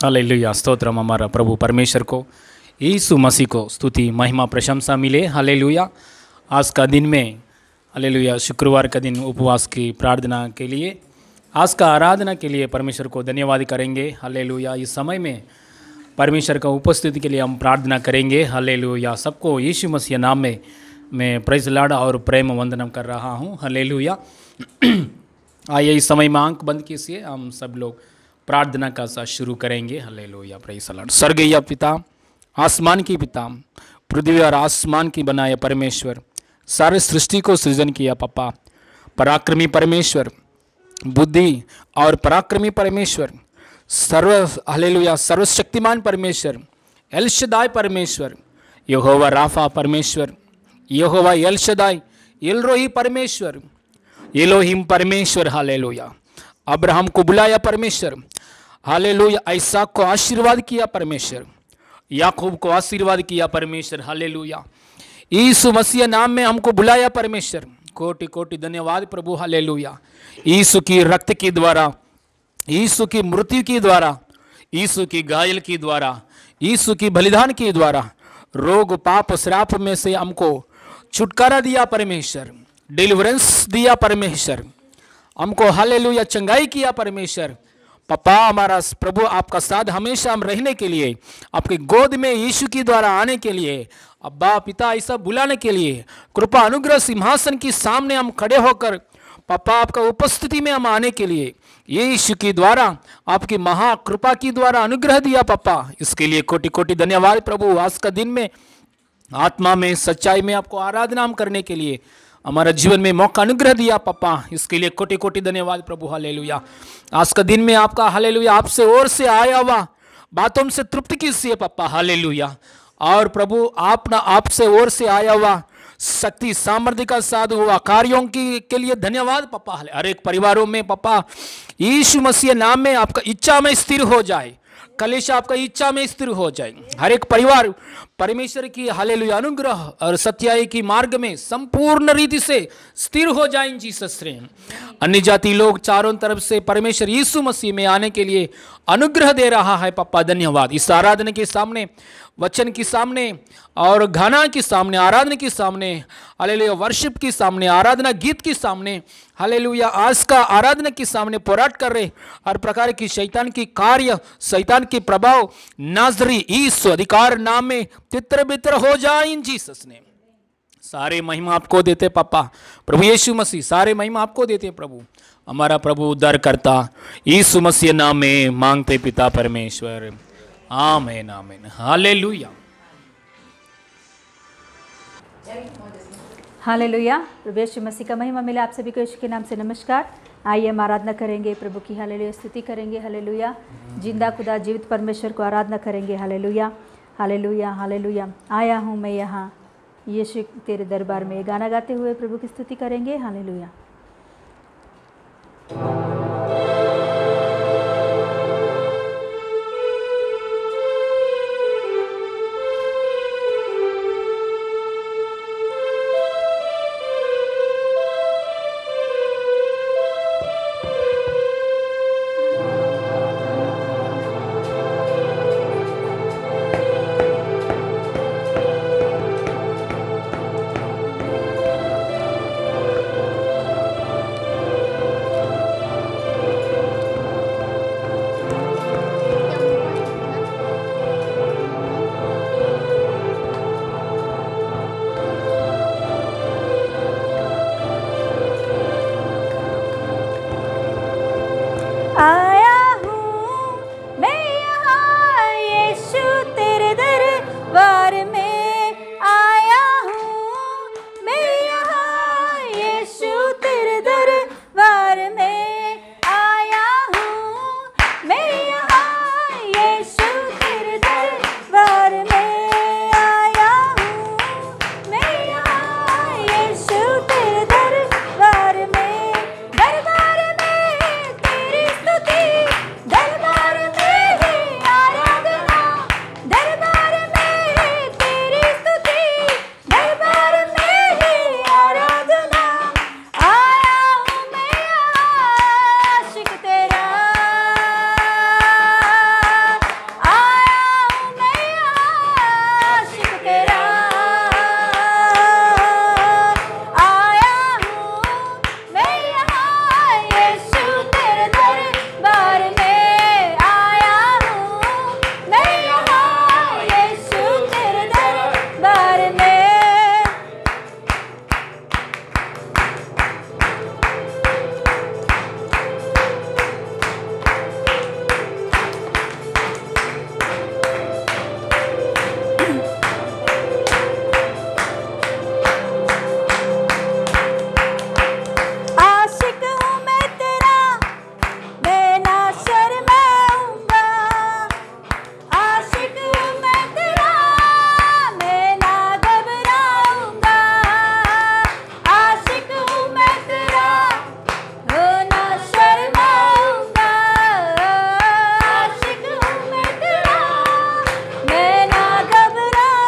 Hallelujah. Stotram हमारा प्रभु परमेश्वर को, यीशु मसीह को स्तुति महिमा प्रशंसा मिले। हालेलुया। आज का दिन में हालेलुया शुक्रवार का दिन उपवास की प्रार्थना के लिए, आज का आराधना के लिए परमेश्वर को धन्यवाद करेंगे। हालेलुया। इस समय में परमेश्वर का उपस्थिति के लिए हम प्रार्थना करेंगे। हालेलुया। सबको यीशु मसीह नाम में मैं प्रेज़ लॉर्ड और प्रेम वंदनम कर रहा हूँ। हालेलुया। आइए इस समय में आंख बंद कीजिए, हम सब लोग प्रार्थना का साथ शुरू करेंगे। हालेलुया। Praise Lord. स्वर्गीय पिता, आसमान की पिता, पृथ्वी और आसमान की बनाए परमेश्वर, सारे सृष्टि को सृजन किया पापा, पराक्रमी परमेश्वर, बुद्धि और पराक्रमी परमेश्वर, हालेलुया सर्वशक्तिमान परमेश्वर, एल शदाई परमेश्वर, यहोवा राफा परमेश्वर, यहोवा एल शदाई, एलरोही परमेश्वर, एलोहिम परमेश्वर। हालेलुया। अब्राहम को बुलाया परमेश्वर, हालेलुया। इसहाक को आशीर्वाद किया परमेश्वर, याकूब को आशीर्वाद किया परमेश्वर। हालेलुया। यीशु मसीह नाम में हमको बुलाया परमेश्वर। कोटि कोटि धन्यवाद प्रभु। हालेलुया। यीशु की रक्त के द्वारा, यीशु की मृत्यु के द्वारा, यीशु की घायल के द्वारा, यीशु की बलिदान के द्वारा रोग पाप श्राप में से हमको छुटकारा दिया परमेश्वर, डिलीवरेंस दिया परमेश्वर, हमको हालेलुया चंगाई किया परमेश्वर। पापा हमारा प्रभु आपका साथ हमेशा हम रहने के लिए, आपके गोद में यीशु की द्वारा आने के लिए, अब्बा पिता ऐसा बुलाने के लिए, कृपा अनुग्रह सिंहासन के सामने हम खड़े होकर पापा आपका उपस्थिति में हम आने के लिए यीशु की द्वारा, आपकी महाकृपा की द्वारा अनुग्रह दिया पापा। इसके लिए कोटि कोटि धन्यवाद प्रभु। आज का दिन में आत्मा में सच्चाई में आपको आराधना हम करने के लिए हमारा जीवन में मौका अनुग्रह दिया पापा। इसके लिए कोटि कोटि धन्यवाद प्रभु। हालेलुया। आज का दिन में आपका हालेलुया आपसे ओर से आया हुआ बातों से तृप्ति कीजिए पापा। हालेलुया। और प्रभु आपसे ओर से आया हुआ शक्ति सामर्थ्य का साथ हुआ कार्यों की के लिए धन्यवाद पापा। हर एक परिवारों में पापा यीशु मसीह नाम में आपका इच्छा में स्थिर हो जाए, कलेशा आपका इच्छा में स्थिर हो जाए। हर एक परिवार परमेश्वर की हालेलुया अनुग्रह और सत्याई की मार्ग में संपूर्ण रीति से स्थिर हो जाए इन जीसस नेम। अन्य जाति लोग चारों तरफ से परमेश्वर यीशु मसीह में आने के लिए अनुग्रह दे रहा है पापा। धन्यवाद। इस आराधना के सामने, वचन के सामने और गाना के सामने, आराधना के सामने, हालेलुया वर्शिप के सामने, आराधना गीत के सामने, हालेलुया आज का आराधना के सामने पोराट कर रहे हर प्रकार की शैतान की कार्य, शैतान के प्रभाव नाजरी यीशु अधिकार नाम में तितर बितर हो जाए इन जीसस ने। सारे महिमा आपको देते पापा प्रभु यीशु मसीह, सारे महिमा आपको देते प्रभु। हमारा प्रभु उद्धार करता यीशु मसीह नाम में मांगते पिता परमेश्वर, आमीन आमीन। हालेलुया। हालेलुया। प्रभु यीशु मसीह का महिमा मिले। आप सभी को यीशु के नाम से नमस्कार। आइए हम आराधना करेंगे प्रभु की। हालेलुया स्तुति करेंगे। हालेलुया। जिंदा खुदा जीवित परमेश्वर को आराधना करेंगे। Hallelujah hallelujah hallelujah. आया हूँ मैं यहाँ यीशु तेरे दरबार में, गाना गाते हुए प्रभु की स्तुति करेंगे। हालेलुया। आशिक हूँ मैं तेरा, मैं ना शर्माऊंगा। आशिक हूँ मैं तेरा, मैं ना घबराऊंगा। आशिक हूँ मैं तेरा, हो ना शर्माऊंगा। आशिक हूँ मैं तेरा, मैं ना घबराऊंगा।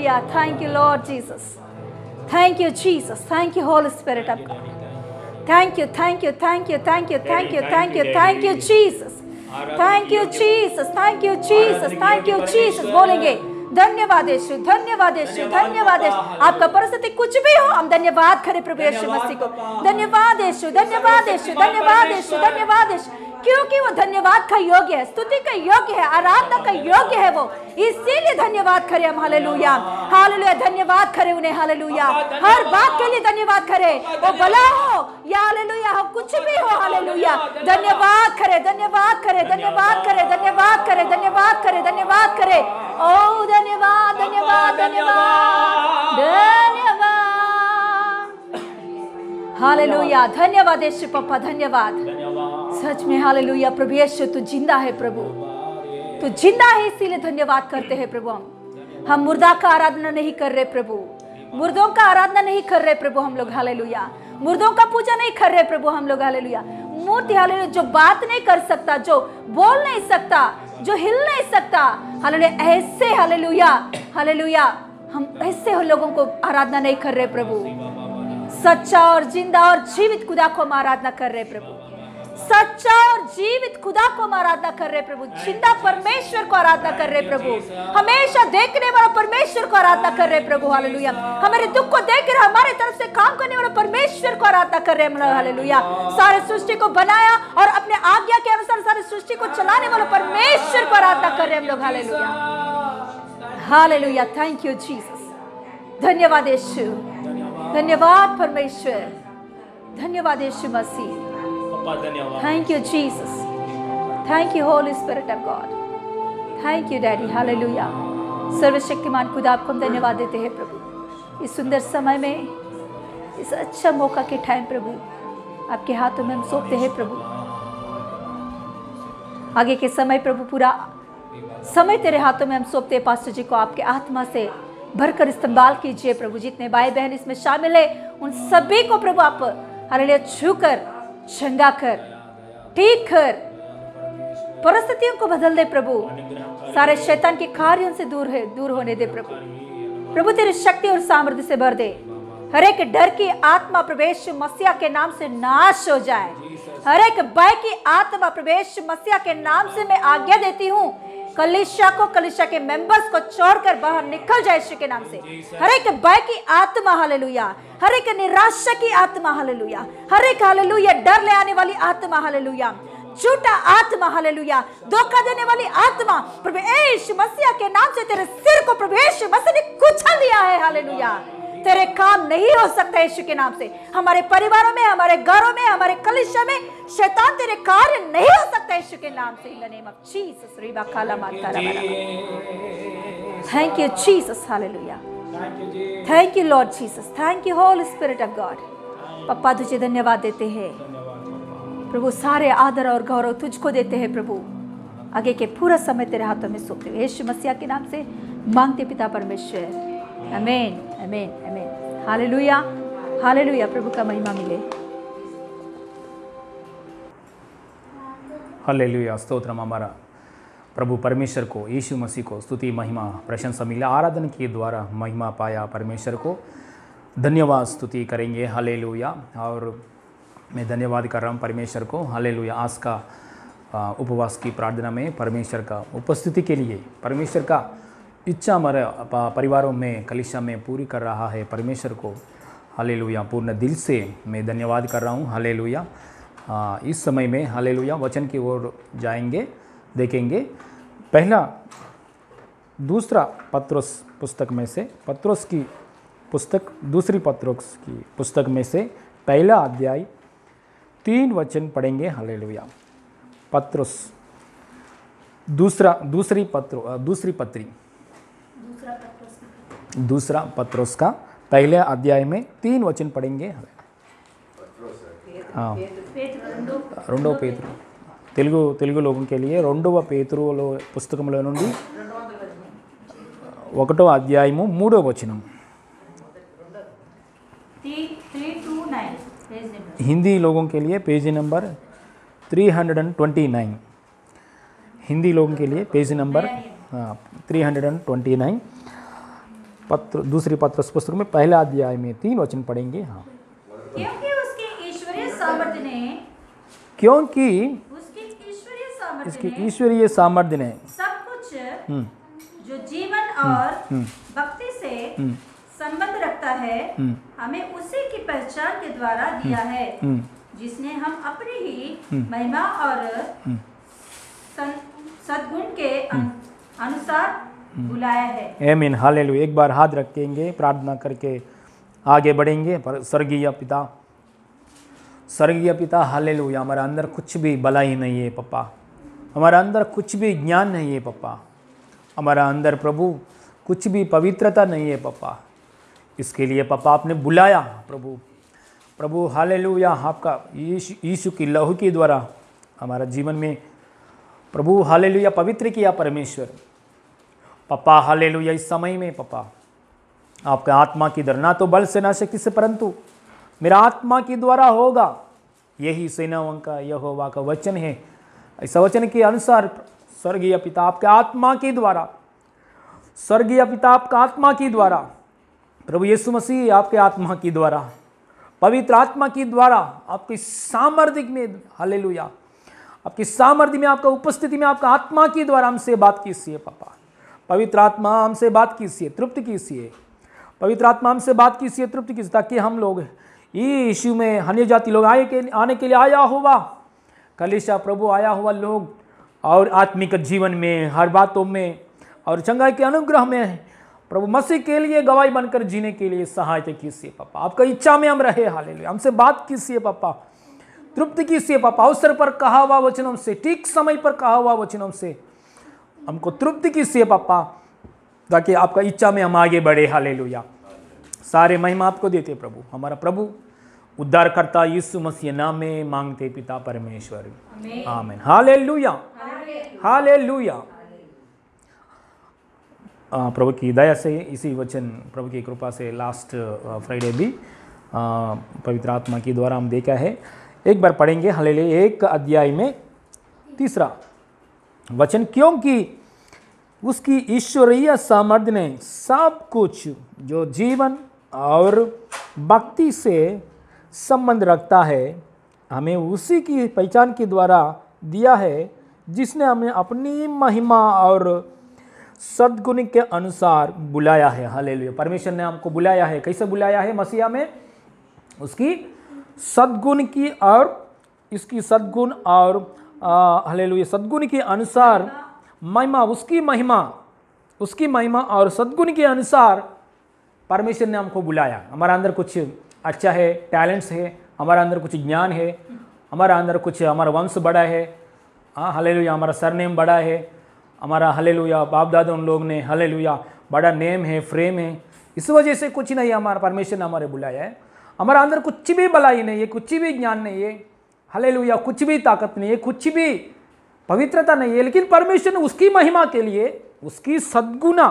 Hallelujah. Thank you, Lord Jesus. Thank you, Jesus. Thank you, Holy Spirit of God. Thank you, thank you, thank you, thank you, thank you, thank you, thank you, Jesus. Thank you, Jesus. Thank you, Jesus. Thank you, Jesus. बोलेंगे धन्यवाद यीशु, धन्यवाद यीशु, धन्यवाद यीशु। आपका परिस्थिति कुछ भी हो, हम धन्यवाद करें प्रभु यीशु मसीह को। धन्यवाद यीशु, धन्यवाद यीशु, धन्यवाद यीशु, धन्यवाद यीशु, क्योंकि वो धन्यवाद का योग्य है, स्तुति का योग्य है, आराधना का योग्य है वो, इसीलिए धन्यवाद करें हम। हालेलुया, हालेलुया, धन्यवाद करें उन्हें। हालेलुया, हर बात के लिए धन्यवाद करें, वो भला हो या हालेलुया हो, कुछ भी हो। हालेलुया, धन्यवाद करें, धन्यवाद करें, धन्यवाद करें, धन्यवाद करें, धन्यवाद करें, धन्यवाद करें। ओ धन्यवाद, धन्यवाद, धन्यवाद, धन्यवाद। हालेलुया, धन्यवाद यीशु पप्पा, धन्यवाद। सच में हालेलुया प्रभु यीशु, तू जिंदा है प्रभु, तू जिंदा है, इसीलिए धन्यवाद करते हैं प्रभु। हम मुर्दा का आराधना नहीं कर रहे प्रभु, मुर्दों का आराधना नहीं कर रहे प्रभु हम लोग। हालेलुया, मुर्दों का पूजा नहीं कर रहे प्रभु हम लोग। हालेलुया, मूर्ति हालेलुया जो बात नहीं कर सकता, जो बोल नहीं सकता, जो हिल नहीं सकता, हालेलुया ऐसे हालेलुया, हालेलुया हम ऐसे लोगों को आराधना नहीं कर रहे प्रभु। सच्चा और जिंदा और जीवित खुदा को हम आराधना कर रहे प्रभु, सच्चा और जीवित खुदा को हम आराधना कर रहे प्रभु, जिंदा परमेश्वर को आराधना कर रहे प्रभु, हमेशा देखने वाला परमेश्वर को आराधना कर रहे प्रभु। हालेलुया, हमारे दुख को देखकर हमारे तरफ से काम करने वाला परमेश्वर को आराधना कर रहे हम लोग। हालेलुया, सारे सृष्टि को बनाया और अपने आज्ञा के अनुसार सारे सृष्टि को चलाने वाला परमेश्वर को आराधना कर रहे हम लोग। Hallelujah, hallelujah, thank you Jesus, धन्यवाद यीशु, धन्यवाद परमेश्वर, धन्यवाद Yeshu Masih, thank you Jesus, thank you holy spirit of God, thank you daddy. Hallelujah, सर्वशक्तिमान खुदा आपको हम धन्यवाद देते हैं प्रभु, इस सुंदर समय में, इस अच्छा मौका के टाइम प्रभु आपके हाथों में हम सौंपते हैं प्रभु। आगे के समय प्रभु पूरा समय तेरे हाथों में हम सौंपते हैं। पास्टर जी को आपके आत्मा से भरकर इस्तेमाल कीजिए प्रभु, जितने भाई बहन इसमें शामिल है उन सभी को प्रभु आप हालेलुया छूकर, चंगा कर, ठीक कर, परिस्थितियों को बदल दे प्रभु, सारे शैतान के कार्यों से दूर होने दे प्रभु। प्रभु तेरी शक्ति और सामर्थ्य से भर दे, हर एक डर की आत्मा प्रवेश मसीहा के नाम से नाश हो जाए, हर एक भय की आत्मा प्रवेश मसीहा के नाम से मैं आज्ञा देती हूँ, कलीसिया को, कलीसिया के मेंबर्स को छोड़कर बाहर निकल जाए यीशु के नाम से। हर एक भय की आत्मा हालेलुया, हर एक निराशा की आत्मा हालेलुया, हर एक हालेलुया डर ले आने वाली आत्मा हालेलुया, झूठा आत्मा हालेलुया, धोखा देने वाली आत्मा प्रभु यीशु मसीह के नाम से तेरे सिर को प्रभु यीशु मसीह ने कुचल दिया है। हालेलुया, तेरे काम नहीं हो सकता यीशु के नाम से, हमारे परिवारों में, हमारे घरों में, हमारे कलीसिया में शैतान तेरे कार्य नहीं हो सकता यीशु के नाम से। In the name of Jesus, रिबा काला माता रा बरा। Thank you Jesus, hallelujah, thank you Lord Jesus, thank you holy spirit of God. पप्पा तुझे धन्यवाद देते हैं प्रभु, सारे आदर और गौरव तुझको देते हैं प्रभु। आगे के पूरा समय तेरे हाथों में सौंपते हुए यीशु मसीह के नाम से मांगते पिता परमेश्वर, आमीन, आमीन, आमीन। हालेलुया, हालेलुया, प्रभु का महिमा मिले। हालेलुया, स्तोत्रम हमारा प्रभु परमेश्वर को, यीशु मसीह को स्तुति महिमा प्रशंसा मिला, आराधना के द्वारा महिमा पाया परमेश्वर को, धन्यवाद स्तुति करेंगे। हालेलुया, और मैं धन्यवाद कर रहा हूँ परमेश्वर को। हालेलुया, आज का उपवास की प्रार्थना में परमेश्वर का उपस्थिति के लिए, परमेश्वर का इच्छा हमारे परिवारों में, कलीसिया में पूरी कर रहा है परमेश्वर को। हालेलुया, पूर्ण दिल से मैं धन्यवाद कर रहा हूँ। हालेलुया, इस समय में हालेलुया वचन की ओर जाएंगे, देखेंगे। पहला दूसरा पत्रोस पुस्तक में से, पत्रोस की पुस्तक, दूसरी पत्रोस की पुस्तक में से पहला अध्याय 3 वचन पढ़ेंगे। हालेलुया, पत्रोस दूसरी पत्रोस का पहले अध्याय में 3 वचन पढ़ेंगे। हाँ, రెండవ పేతురు, తెలుగు లోకం के लिए రెండవ పేతురులో పుస్తకంలో నుండి 1వ అధ్యాయము 3వ వచనం। हिंदी लोगों के लिए पेज नंबर 329, हिंदी लोगों के लिए पेज नंबर 329। पत्र दूसरी पत्रस पुस्तक में पहला अध्याय में 3 वचन पढ़ेंगे। हाँ, क्योंकि उसकी ईश्वरीय सामर्थ्य ने क्योंकि उसकी इसकी ईश्वरीय सामर्थ्य ने सब कुछ जो जीवन और भक्ति से संबंध रखता है हमें उसी की पहचान के द्वारा दिया है, जिसने हम अपनी ही महिमा और सद्गुण के अनुसार बुलाया है। आमीन, हालेलुया। एक बार हाथ रखेंगे, प्रार्थना करके आगे बढ़ेंगे। पर स्वर्गीय पिता हालेलुया, हमारा अंदर कुछ भी भलाई नहीं है पप्पा, हमारा अंदर कुछ भी ज्ञान नहीं है पप्पा, हमारा अंदर प्रभु कुछ भी पवित्रता नहीं है पप्पा। इसके लिए पप्पा आपने बुलाया प्रभु हालेलुया, आपका यीशु की लहू के द्वारा हमारा जीवन में प्रभु हालेलुया पवित्र किया परमेश्वर। पप्पा हालेलुया, इस समय में पप्पा आपका आत्मा की दर ना तो बल से ना शक्ति से परंतु मेरा आत्मा के द्वारा होगा, यही सेनाओं का यहोवा का वचन है। इस वचन के अनुसार स्वर्गीय पिता आपके आत्मा के द्वारा, स्वर्गीय पिता आपका आत्मा के द्वारा, प्रभु यीशु मसीह आपके आत्मा के द्वारा, पवित्र आत्मा के द्वारा आपकी सामर्थ्य में हालेलुया, आपकी सामर्थ्य में, आपका उपस्थिति में, आपका आत्मा के द्वारा हमसे बात कीजिए पापा। पवित्र आत्मा हमसे बात कीजिए, तृप्त कीजिए। पवित्र आत्मा हमसे बात कीजिए, तृप्त कीजिए, ताकि हम लोग यीशु में अन्य जाति लोग आने के लिए आया हुआ कलीसिया प्रभु आया हुआ लोग और आत्मिक जीवन में हर बातों में और चंगाई के अनुग्रह में प्रभु मसीह के लिए गवाही बनकर जीने के लिए सहायता कीजिए पापा। आपका इच्छा में हम रहे हालेलुया, हमसे बात कीजिए पापा, तृप्त कीजिए पापा। अवसर पर कहा हुआ वचनों से, ठीक समय पर कहा हुआ वचनों से हमको तृप्त कीजिए पापा, ताकि आपका इच्छा में हम आगे बढ़े हालेलुया। सारे महिमा आपको देते प्रभु, हमारा प्रभु उद्धारकर्ता यीशु मसीह नाम में मांगते पिता परमेश्वर, आमीन, हालेलुया, हालेलुया। प्रभु की दया से इसी वचन, प्रभु की कृपा से लास्ट फ्राइडे भी पवित्र आत्मा के द्वारा हम देखा है। एक बार पढ़ेंगे हालेलुया, 1 अध्याय में 3 वचन, क्योंकि उसकी ईश्वरीय सामर्थ्य ने सब कुछ जो जीवन और भक्ति से संबंध रखता है हमें उसी की पहचान के द्वारा दिया है, जिसने हमें अपनी महिमा और सद्गुण के अनुसार बुलाया है। हालेलुया, परमेश्वर ने हमको बुलाया है। कैसे बुलाया है? मसीहा में उसकी सद्गुण की और इसकी सद्गुण और हालेलुया सद्गुण के अनुसार महिमा, उसकी महिमा और सद्गुण के अनुसार परमेश्वर ने हमको बुलाया। हमारा अंदर कुछ अच्छा है, टैलेंट्स है, हमारा अंदर कुछ ज्ञान है, हमारा अंदर कुछ, हमारा वंश बड़ा है, हाँ हालेलुया, हमारा सरनेम बड़ा है, हमारा हालेलुया बाप दादा उन लोग ने हालेलुया बड़ा नेम है, फ्रेम है। इस वजह से कुछ नहीं, हमारा परमेश्वर ने हमारे बुलाया है। हमारा अंदर कुछ भी भलाई नहीं है, कुछ भी ज्ञान नहीं है, हालेलुया कुछ भी ताकत नहीं है, कुछ भी पवित्रता नहीं है, लेकिन परमेश्वर ने उसकी महिमा के लिए उसकी सद्गुणा,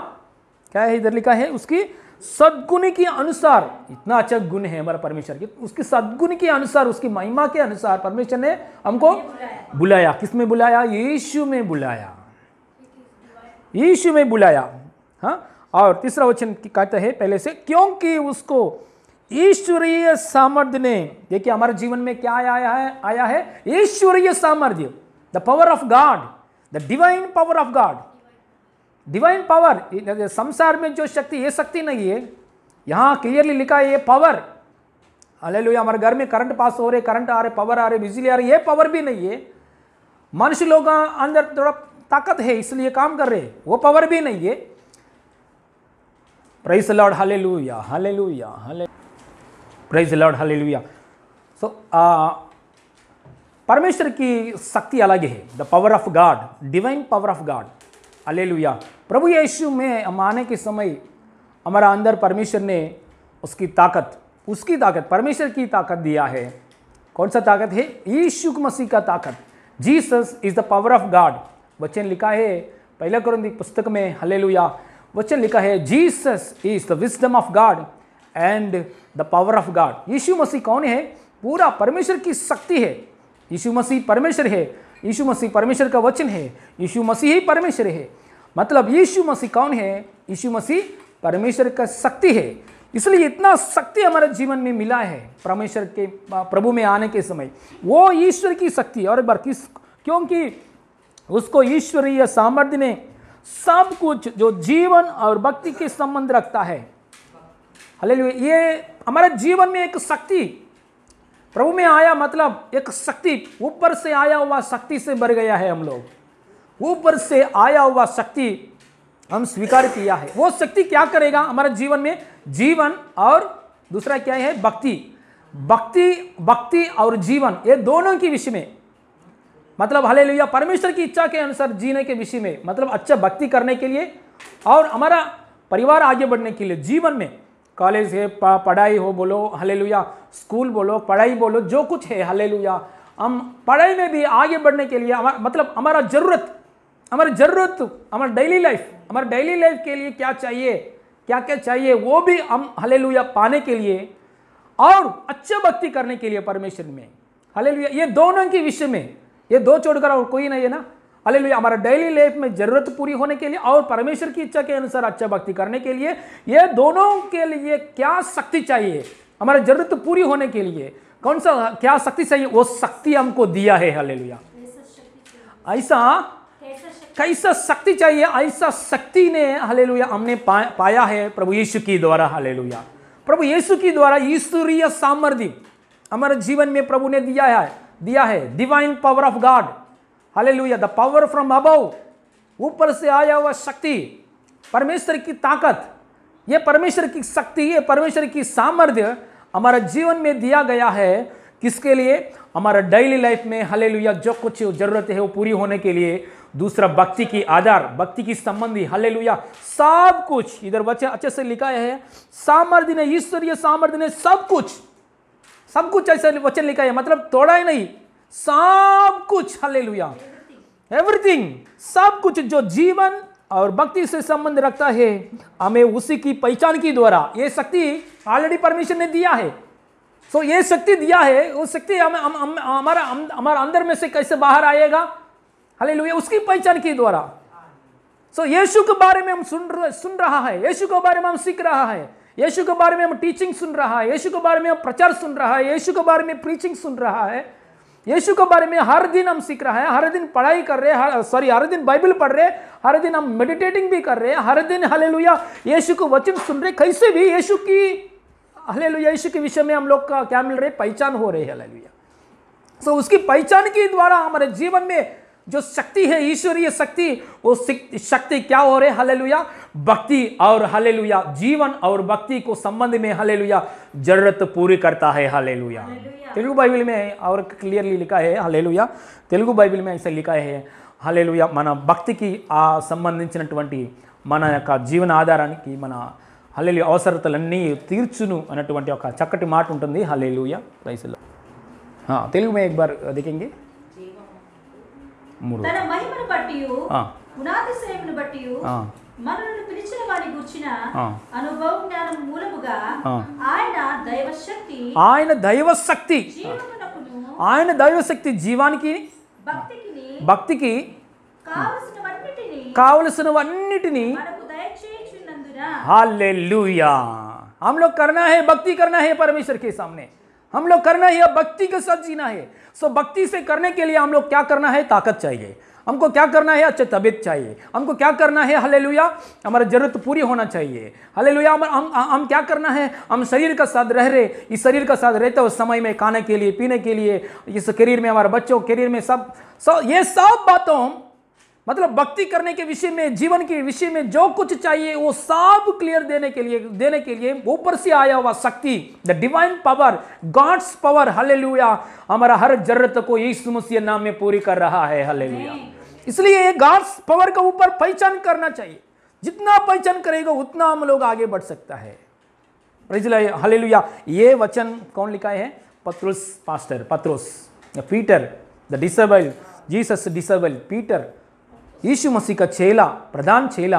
क्या है इधर लिखा है, उसकी सद्गुण के अनुसार, इतना अच्छा गुण है हमारा परमेश्वर की, उसके सद्गुण के अनुसार, उसकी महिमा के अनुसार परमेश्वर ने हमको बुलाया। किस में बुलाया? यीशु में बुलाया, यीशु में बुलाया। हाँ, और तीसरा वचन कहता है पहले से, क्योंकि उसको ईश्वरीय सामर्थ्य ने, देखिए हमारे जीवन में क्या आया है ईश्वरीय सामर्थ्य, the power of God, the divine power of God. Divine power, संसार में जो शक्ति, ये शक्ति नहीं है, यहाँ क्लियरली लिखा है ये पावर। हालेलुया, हमारे घर में करंट पास हो रहे, करंट आ रहे, पावर आ रहे, बिजली आ रही, ये पावर भी नहीं है। मनुष्य लोग अंदर थोड़ा ताकत है इसलिए काम कर रहे, वो पावर भी नहीं है। Praise the Lord, hallelujah, hallelujah, praise the Lord, hallelujah. So परमेश्वर की शक्ति अलग है, the power of God, divine power of God, hallelujah. प्रभु यीशु में हम आने के समय हमारा अंदर परमेश्वर ने उसकी ताकत, परमेश्वर की ताकत दिया है। कौन सा ताकत है? यीशु मसीह का ताकत। Jesus is the power of God. वचन लिखा है पहला कुरिन्थी पुस्तक में, हालेलुया, वचन लिखा है Jesus is the wisdom of God and the power of God. Yeshu Masih कौन है? पूरा परमेश्वर की शक्ति है। यीशु मसीह परमेश्वर है, यीशु मसीह परमेश्वर का वचन है, यीशु मसीह ही परमेश्वर है। मतलब यीशु मसीह कौन है? यीशु मसीह परमेश्वर का शक्ति है। इसलिए इतना शक्ति हमारे जीवन में मिला है परमेश्वर के प्रभु में आने के समय, वो ईश्वर की शक्ति। और एक बार क्योंकि उसको ईश्वरीय सामर्थ्य ने सब कुछ जो जीवन और भक्ति के संबंध रखता है, हालेलुया, ये हमारे जीवन में एक शक्ति प्रभु में आया, मतलब एक शक्ति ऊपर से आया हुआ शक्ति से भर गया है। हम लोग ऊपर से आया हुआ शक्ति हम स्वीकार किया है। वो शक्ति क्या करेगा हमारे जीवन में? जीवन और दूसरा क्या है? भक्ति। भक्ति और जीवन, ये दोनों के विषय में, मतलब हालेलुया, परमेश्वर की इच्छा के अनुसार जीने के विषय में, मतलब अच्छा भक्ति करने के लिए और हमारा परिवार आगे बढ़ने के लिए। जीवन में कॉलेज है, पढ़ाई हो बोलो, हालेलुया, स्कूल बोलो, पढ़ाई बोलो, जो कुछ है, हालेलुया, हम पढ़ाई में भी आगे बढ़ने के लिए मतलब हमारी जरूरत हमारा डेली लाइफ के लिए क्या चाहिए, क्या क्या चाहिए, वो भी हम हालेलुया पाने के लिए और अच्छा भक्ति करने के लिए परमेश्वर में, हालेलुया, ये दोनों के विषय में, ये दो छोड़कर और कोई नहीं है ना, हालेलुया। हमारा डेली लाइफ में जरूरत पूरी होने के लिए और परमेश्वर की इच्छा के अनुसार अच्छा भक्ति करने के लिए, ये दोनों के लिए क्या शक्ति चाहिए, हमारी जरूरत पूरी होने के लिए कौन सा क्या शक्ति चाहिए, वो शक्ति हमको दिया है, हालेलुया। ऐसा कैसा शक्ति चाहिए, ऐसा शक्ति ने, हालेलुया, हमने पाया है प्रभु यीशु की द्वारा, हालेलुया। प्रभु यीशु की द्वारा ईश्वरीय सामर्थ्य हमारे जीवन में प्रभु ने दिया है। Divine power of God, hallelujah, the power from above, ऊपर से आया हुआ शक्ति, परमेश्वर की ताकत, ये परमेश्वर की शक्ति, ये परमेश्वर की सामर्थ्य हमारे जीवन में दिया गया है। किसके लिए? हमारा डेली लाइफ में, हालेलुया, जो कुछ जरूरत है वो पूरी होने के लिए। दूसरा भक्ति की आधार, भक्ति की संबंधी, हालेलुया, सब कुछ इधर वचन अच्छे से लिखा है, सामर्थ्य ने, ईश्वरीय सामर्थ्य ने सब कुछ ऐसा वचन लिखा है, मतलब थोड़ा ही नहीं, सब कुछ, हालेलुया, एवरीथिंग, सब कुछ जो जीवन और भक्ति से संबंध रखता है, हमें उसी की पहचान की द्वारा ये शक्ति ऑलरेडी परमेश्वर ने दिया है। सो ये शक्ति दिया है, वो शक्ति हमारा अंदर में से कैसे बाहर आएगा, हालेलुया, उसकी पहचान की द्वारा। सो यीशु के बारे में हम सुन रहा है, यीशु के बारे में हम सीख रहा है, यीशु के बारे में हम टीचिंग सुन रहा है, यीशु के बारे में हम प्रचार सुन रहा है, यीशु के बारे में प्रीचिंग सुन रहा है, यीशु के बारे में हर दिन हम सीख रहा है, हर दिन पढ़ाई कर रहे हैं, हर दिन बाइबल पढ़ रहे, हर दिन हम मेडिटेटिंग भी कर रहे हैं, हर दिन, हालेलुया, यीशु को वचन सुन रहे। कैसे भी यीशु की, हालेलुया, यीशु के विषय में हम लोग का क्या मिल रहे? पहचान हो रही है, हालेलुया। सो उसकी पहचान के द्वारा हमारे जीवन में जो शक्ति है, ईश्वरीय शक्ति, वो शक्ति क्या हो रहे? हालेलुया, भक्ति और, हालेलुया, जीवन और भक्ति को संबंध में, हालेलुया, जरूरत पूरी करता है, हालेलुया। तेलुगु बाइबल में और क्लियरली लिखा है, हालेलुया, तेलुगु बाइबल में ऐसा लिखा है, हालेलुया, మన భక్తికి సంబంధించినటువంటి మన యొక్క జీవన ఆధారానికి మన హల్లెలూయా అవసరతలన్నీ తీర్చును అన్నటువంటి ఒక చక్కటి మాట ఉంటుంది, హల్లెలూయా, ప్రైజ్ ది లార్డ్। తెలుగు में एक बार देखेंगे। తన మహిమను బట్టియు గుణాతిశయమును బట్టియు మనలను పిలిచిన వారి గుర్చిన అనుభవ జ్ఞానం మూలముగా ఆయన దైవశక్తి జీవమునకును, ఆయన దైవశక్తి జీవానికి, భక్తికి కావలసినవన్నిటిని మనకు దయచేయుచున్నందున, हालेलुया, हम लोग करना है, भक्ति करना है परमेश्वर के सामने, हम लोग करना है, भक्ति के साथ जीना है। सो भक्ति से करने के लिए हम लोग क्या करना है? ताकत चाहिए। हमको क्या करना है? अच्छे तबीयत चाहिए। हमको क्या करना है? हालेलुया, हमारी जरूरत पूरी होना चाहिए, हालेलुया। हम क्या करना है? हम शरीर का साथ रह रहे, इस शरीर का साथ रहते उस समय में खाने के लिए, पीने के लिए, इस करियर में, हमारे बच्चों करियर में, सब ये सब बातों, मतलब भक्ति करने के विषय में, जीवन के विषय में जो कुछ चाहिए वो सब क्लियर देने के लिए ऊपर से आया हुआ शक्ति, the divine power, God's power, hallelujah, हमारा हर जरूरत को यीशु मसीह नाम में पूरी कर रहा है, हालेलुया। इसलिए ये गॉड्स पावर का ऊपर पहचान करना चाहिए। जितना पहचान करेगा उतना हम लोग आगे बढ़ सकता है, प्रेज़ द लॉर्ड, हालेलुया। ये वचन कौन लिखा है? Patrus, pastor Patrus, Peter the disciple, Jesus disciple, Peter, Yeshu Masih का चेला, प्रधान चेला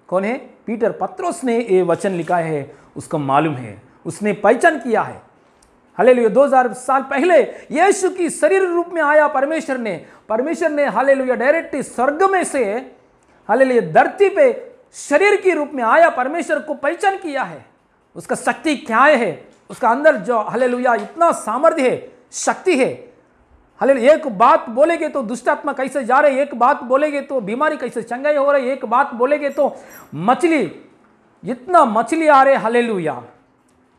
कौन है? पीटर। पत्रुस ने ये वचन लिखा है, उसको मालूम है, उसने पहचान किया है, हालेलुया। 2000 साल पहले यीशु की शरीर रूप में आया परमेश्वर ने, हालेलुया, डायरेक्ट स्वर्ग में से, हालेलुया, धरती पे शरीर के रूप में आया, परमेश्वर को पहचान किया है, उसका शक्ति क्या है, उसका अंदर जो हालेलुया इतना सामर्थ्य है, शक्ति है। हालेलुया, एक बात बोलेगे तो दुष्ट आत्मा कैसे जा रहे, एक बात बोलेगे तो बीमारी कैसे चंगाई हो रही, एक बात बोलेगे तो मछली इतना मछली आ रहे, हालेलुया।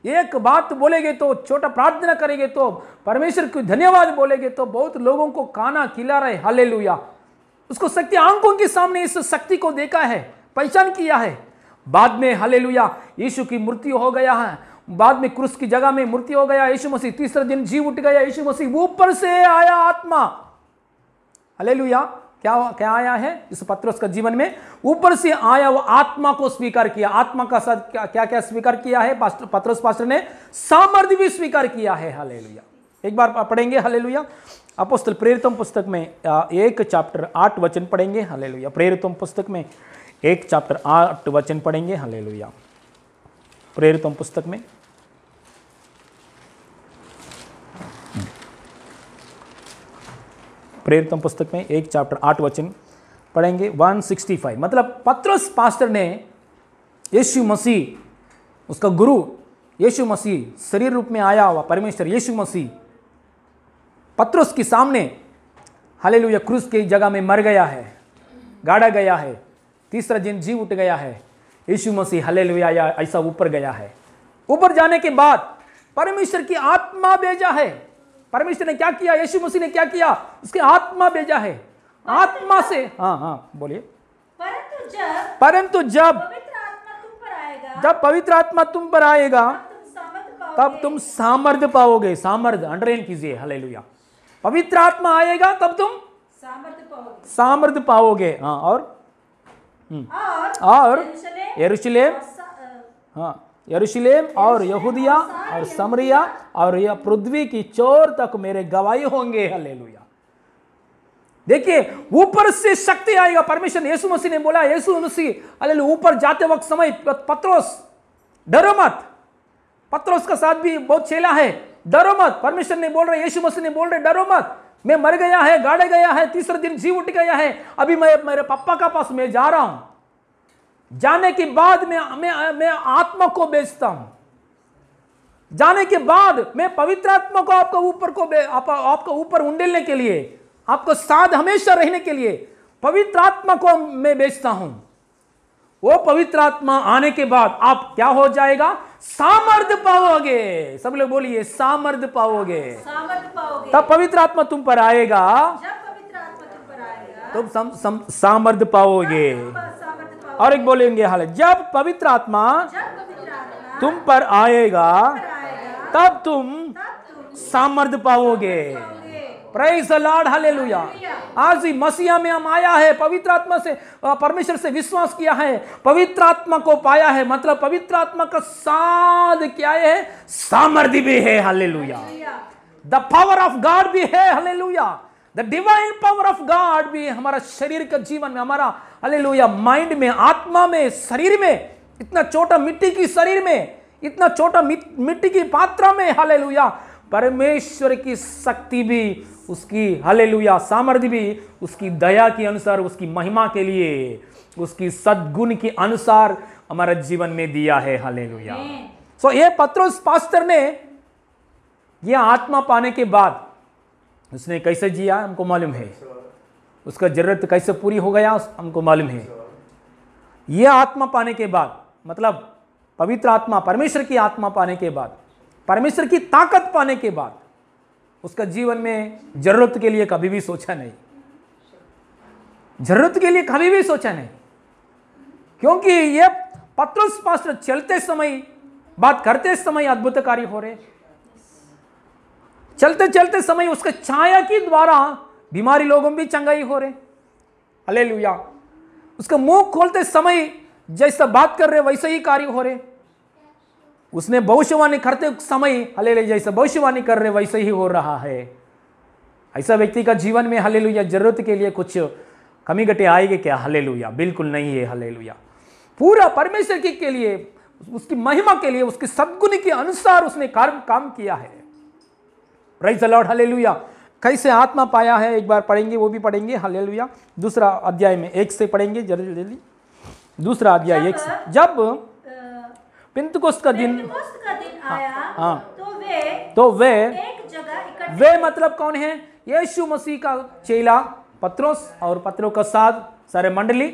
एक बात बोलेगे तो छोटा प्रार्थना करेंगे तो परमेश्वर को धन्यवाद बोलेगे तो बहुत लोगों को खाना खिला रहे, हालेलुया। उसको शक्ति आंखों के सामने इस शक्ति को देखा है, पहचान किया है। बाद में हालेलुया यीशु की मृत्यु हो गया है, बाद में क्रूस की जगह में मृत्यु हो गया, यीशु मसीह तीसरे दिन जी उठ गया, यीशु मसीह ऊपर से आया आत्मा, हालेलुया। क्या आया है इस पत्रोस का जीवन में, ऊपर से आया वो आत्मा को स्वीकार किया। आत्मा का साथ क्या क्या स्वीकार किया है पत्रोस पास्टर ने, सामर्थ्य भी स्वीकार किया है, हालेलुया। एक बार पढ़ेंगे, हालेलुया। अपोस्तल प्रेरितों पुस्तक में 1 चैप्टर 8 वचन पढ़ेंगे, हालेलुया। प्रेरितों पुस्तक में 1 चैप्टर 8 वचन पढ़ेंगे, हालेलुया। प्रेरितों पुस्तक में प्रेरितों पुस्तक में 1 चैप्टर 8 वचन पढ़ेंगे, 165। मतलब पत्रोस पास्टर ने यीशु मसीह, उसका गुरु यीशु मसीह, शरीर रूप में आया हुआ परमेश्वर यीशु मसीह पत्रोस के सामने, हालेलुया, क्रूस की जगह में मर गया है, गाड़ा गया है, तीसरा दिन जी उठ गया है। यीशु मसीह हालेलुया ऐसा ऊपर गया है। ऊपर जाने के बाद परमेश्वर की आत्मा भेजा है। परमेश्वर ने क्या किया, यीशु मसीह ने क्या किया, उसके आत्मा भेजा है। आत्मा से, हाँ बोलिए। परंतु जब पवित्र आत्मा तुम पर आएगा तब तुम सामर्थ्य पाओगे। सामर्थ्य अंडरलाइन कीजिए, हालेलुया। पवित्र आत्मा आएगा तब तुम सामर्थ्य पाओगे। हाँ, और यरूशलेम, हाँ, यरूशलेम और यहूदिया और समरिया और यह पृथ्वी की चोर तक मेरे गवाही होंगे, हालेलुया। देखिए, ऊपर से शक्ति आएगा। परमेश्वर यीशु मसीह ने बोला, यीशु मसीह हालेलुया ऊपर जाते वक्त समय, पत्रोस डरो मत। पत्रोस का साथ भी बहुत चेला है, डरो मत। परमेश्वर ने बोल रहे, यीशु मसीह ने बोल रहे, डरो मत, मैं मर गया है, गाड़े गया है, तीसरे दिन जी उठ गया है, अभी मैं मेरे पापा का पास मैं जा रहा हूं। जाने के बाद मैं आत्मा को बेचता हूं। जाने के बाद मैं पवित्र आत्मा को आपका ऊपर उंडेलने के लिए, आपको साथ हमेशा रहने के लिए पवित्र आत्मा को मैं बेचता हूं। वो पवित्र आत्मा आने के बाद आप क्या हो जाएगा, सामर्थ्य पाओगे। सब लोग बोलिए, सामर्थ्य पाओगे। तब पवित्र आत्मा तुम पर आएगा, तुम सामर्थ्य पाओगे। और एक बोलेंगे, हाल जब पवित्र आत्मा तुम पर आएगा तब तुम सामर्थ्य पाओगे। Praise the Lord, hallelujah. आज ही मसीहा में हम आया है, पवित्र आत्मा से, परमेश्वर से विश्वास किया है, पवित्र आत्मा को पाया है। मतलब पवित्र आत्मा का साथ क्या है, सामर्थ्य भी है, hallelujah. The power of God भी है, hallelujah. The divine power of God भी हमारा शरीर का जीवन में, हमारा हालेलुया माइंड में, आत्मा में, शरीर में, इतना छोटा मिट्टी की शरीर में, इतना छोटा मिट्टी की पात्र में, हालेलुया, परमेश्वर की शक्ति भी, उसकी हालेलुया सामर्थ्य भी, उसकी दया के अनुसार, उसकी महिमा के लिए, उसकी सद्गुण के अनुसार हमारे जीवन में दिया है, हालेलुया। सो ये पत्रोस पास्टर ने यह आत्मा पाने के बाद उसने कैसे जिया हमको मालूम है, उसका जरूरत कैसे पूरी हो गया हमको मालूम है। यह आत्मा पाने के बाद, मतलब पवित्र आत्मा, परमेश्वर की आत्मा पाने के बाद, परमेश्वर की ताकत पाने के बाद, उसका जीवन में जरूरत के लिए कभी भी सोचा नहीं, जरूरत के लिए कभी भी सोचा नहीं। क्योंकि ये पत्रोस पास्टर चलते समय, बात करते समय अद्भुत कार्य हो रहे, चलते चलते समय उसके छाया के द्वारा बीमारी लोगों भी चंगाई हो रहे, हालेलुया। उसका मुंह खोलते समय जैसा बात कर रहे वैसे ही कार्य हो रहे। उसने भविष्यवाणी करते समय हालेलुया जैसा भविष्यवाणी कर रहे वैसे ही हो रहा है। ऐसा व्यक्ति का जीवन में हालेलुया जरूरत के लिए कुछ कमी घटे आएगी क्या? हालेलुया बिल्कुल नहीं है, हालेलुया। पूरा परमेश्वर के लिए, उसकी महिमा के लिए, उसके सद्गुण के अनुसार उसने काम किया है। Praise the Lord, hallelujah. कैसे आत्मा पाया है एक बार पढ़ेंगे, वो भी पढ़ेंगे, हालेलुया। दूसरा अध्याय में 1 से पढ़ेंगे जल्दी जल्दी। दूसरा अध्याय एक जब पिंतकुस्त का दिन पेंतुकोस्त का दिन आया हाँ। तो वे एक जगह इकट्ठे वे मतलब कौन है? यीशु मसीह का चेला पत्रोस और पत्रों का साथ सारे मंडली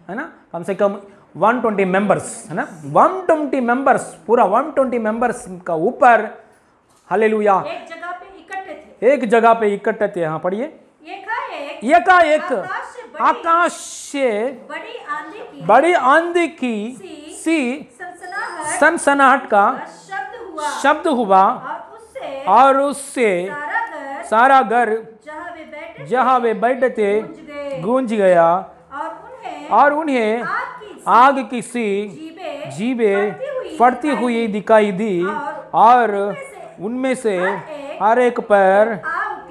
है ना, कम से कम 120 मेंबर्स है ना, 120 मेंबर्स, पूरा 120 मेंबर्स का ऊपर हालेलुया एक जगह पे इकट्ठे थे। एक जगह पे इकट्ठे थे। हाँ पढ़िए। एकाएक आकाश से बड़ी आंधी की सी सनसनाहट का शब्द हुआ और उससे सारा घर जहाँ वे बैठे थे गूंज गया और उन्हें आग की सी जीभें फटती हुई दिखाई दी और उनमें से हर एक पर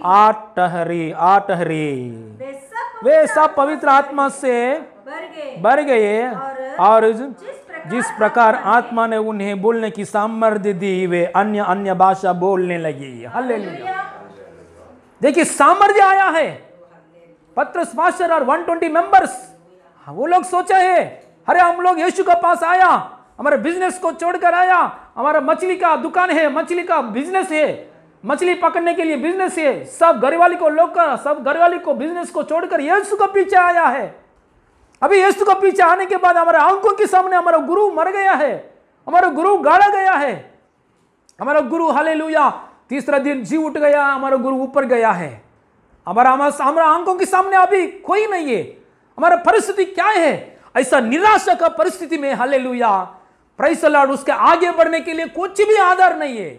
आ ठहरी। वे सब पवित्र आत्मा से भर गए और जिस प्रकार आत्मा ने उन्हें बोलने की सामर्थ्य दी वे अन्य अन्य भाषा बोलने लगी। हालेलुया। देखिए सामर्थ्य आया है। पत्रस पास्टर और 120 मेंबर्स वो लोग सोचा है अरे हम लोग यीशु के पास आया, हमारे बिजनेस को छोड़कर आया, हमारा मछली का दुकान है, मछली का बिजनेस है, मछली पकड़ने के लिए बिजनेस है, सब घरवाली को लोग सब घरवाली को बिजनेस को छोड़कर यीशु के पीछे आया है। अभी यीशु के पीछे आने के बाद हमारे आंखों के सामने हमारा गुरु मर गया है, हमारा गुरु गाड़ा गया है, हमारा गुरु हालेलुया तीसरा दिन जी उठ गया, हमारा गुरु ऊपर गया है। हमारा आंखों के सामने अभी कोई नहीं है। हमारा परिस्थिति क्या है? ऐसा निराशा का परिस्थिति में हालेलुया प्रेज़ द लॉर्ड उसके आगे बढ़ने के लिए कुछ भी आधार नहीं है।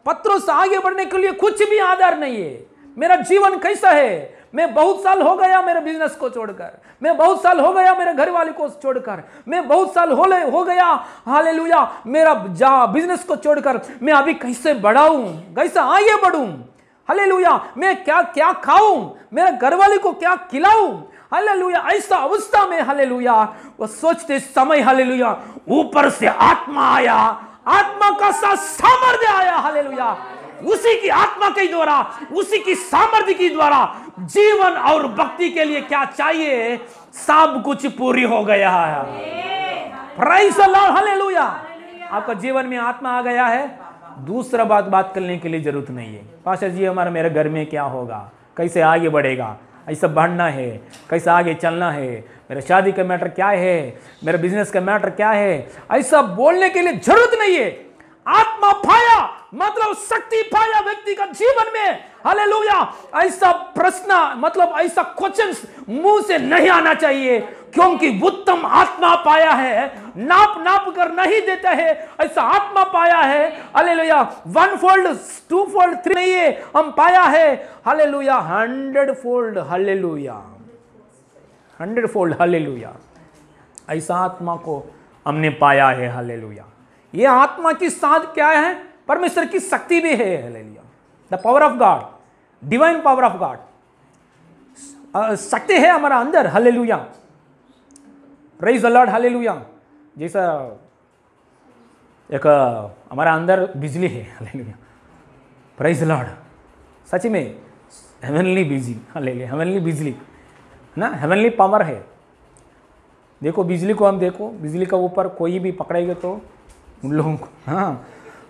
पत्रोस आगे बढ़ने के लिए कुछ भी आधार नहीं है। मेरा जीवन कैसा है? मैं बहुत साल हो गया मेरे बिजनेस को छोड़कर, मैं बहुत साल हो गया मेरे घर वाले को छोड़कर, मैं बहुत साल हो गया हालेलुया मेरा बिजनेस को छोड़कर, मैं अभी कैसे बढ़ाऊं, कैसे आगे बढ़ूं? हालेलुया मैं क्या क्या खाऊं, मेरे घर वाले को क्या खिलाऊं? हालेलुया ऐसा अवस्था में हालेलुया वो सोचते समय हालेलुया ऊपर से आत्मा आया, आत्मा का सामर्थ्य आया। हालेलुया उसी की आत्मा के द्वारा, उसी की सामर्थ्य के द्वारा जीवन और भक्ति के लिए क्या चाहिए सब कुछ पूरी हो गया है। Praise the Lord hallelujah. आपका जीवन में आत्मा आ गया है, दूसरा बात करने के लिए जरूरत नहीं है। पास्टर जी हमारा मेरे घर में क्या होगा, कैसे आगे बढ़ेगा, ऐसा बढ़ना है, कैसे आगे चलना है, मेरे शादी का मैटर क्या है, मेरे बिजनेस का मैटर क्या है, ऐसा बोलने के लिए जरूरत नहीं है। आत्मा पाया मतलब शक्ति पाया व्यक्ति का जीवन में हालेलुया ऐसा प्रश्न मतलब ऐसा क्वेश्चन मुंह से नहीं आना चाहिए, क्योंकि उत्तम आत्मा पाया है, नाप कर नहीं देता है। ऐसा आत्मा पाया है हालेलुया 1 फोल्ड 2 फोल्ड 3 नहीं है, हम पाया है hallelujah 100 fold hallelujah 100 fold hallelujah. ऐसा आत्मा को हमने पाया है हालेलुया। ये आत्मा की साथ क्या है? परमेश्वर की शक्ति भी है hallelujah, the power of God, divine power of God शक्ति है हमारा अंदर hallelujah. Praise the Lord hallelujah. जैसा एक हमारा अंदर बिजली है हालेलुया, प्रेज़ द लॉर्ड सच में हेवनली बिजली हालेलुया, हेवनली बिजली ना, हेवनली पावर है। देखो बिजली को हम देखो, बिजली का ऊपर कोई भी पकड़ेगा तो उन लोगों को हाँ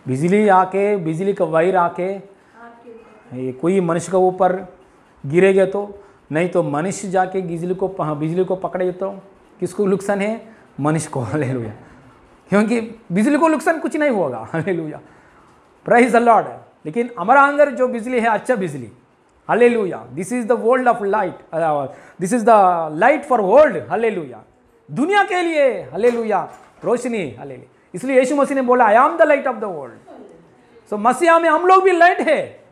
बिजली आके, बिजली का वायर आके ये कोई मनुष्य के ऊपर गिरेगा तो नहीं, तो मनुष्य जाके बिजली को पकड़े तो किसको नुकसान है? मनुष्य को हालेलुया, क्योंकि बिजली को नुकसान कुछ नहीं होगा हालेलुया प्रेज़ द लॉर्ड। लेकिन हमारा अंदर जो बिजली है अच्छा बिजली hallelujah, this is the world of light, this is the light for world hallelujah, दुनिया के लिए हालेलुया रोशनी हालेलुया। इसलिए यीशु मसीह ने बोला I am the light of the world. So मसीहा में हम लोग भी लाइट है।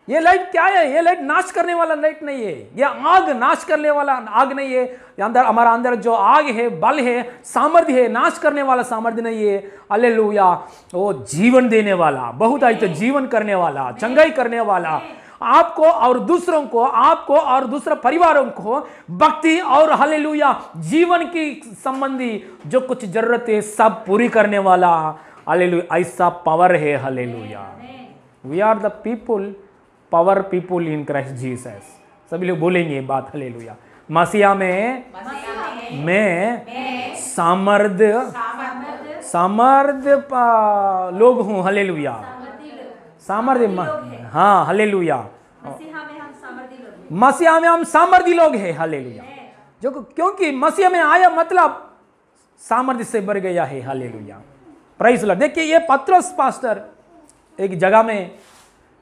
ये लाइट क्या है? ये लाइट नाश करने वाला लाइट नहीं है, ये आग नाश करने वाला आग नहीं है। अंदर हमारा अंदर जो आग है, बल है, सामर्थ्य है, नाश करने वाला सामर्थ्य नहीं है हालेलुया। वो जीवन देने वाला, बहुत आई तो जीवन करने वाला, चंगाई करने वाला, आपको और दूसरों को, आपको और दूसरे परिवारों को भक्ति और हालेलुया जीवन की संबंधी जो कुछ जरूरत है सब पूरी करने वाला हालेलुया ऐसा पावर है hallelujah. We are the people, power people in Christ Jesus. सभी लोग बोलेंगे ये बात हालेलुया। मसीहा में मैं सामर्थ्य सामर्थ्य लोग हूँ। हालेलुया। सामर्थ्य हाँ हालेलुया। मसीहा में हम सामर्थ्य लोग हैं। हालेलुया। जो क्योंकि मसीहा में आया मतलब सामर्थ्य से भर गया है। हालेलुया। Praise Lord. देखिए ये पत्रस पास्टर एक जगह में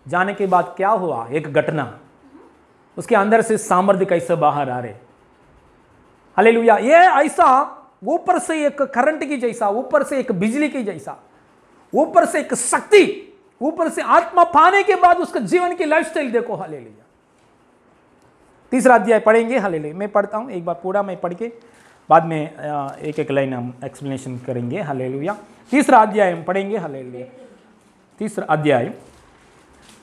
जाने के बाद क्या हुआ, एक घटना, उसके अंदर से सामर्थ्य कैसे बाहर आ रहे। हालेलुया। ये ऐसा ऊपर से एक करंट की जैसा, ऊपर से एक बिजली की जैसा, ऊपर से एक शक्ति, ऊपर से आत्मा पाने के बाद उसका जीवन की लाइफस्टाइल देखो। हालेलुया। तीसरा अध्याय पढ़ेंगे। हालेलुया। मैं पढ़ता हूं एक बार पूरा, मैं पढ़ के बाद में एक एक लाइन हम एक्सप्लेनेशन करेंगे। हालेलुया। तीसरा अध्याय हम पढ़ेंगे। हालेलुया। तीसरा अध्याय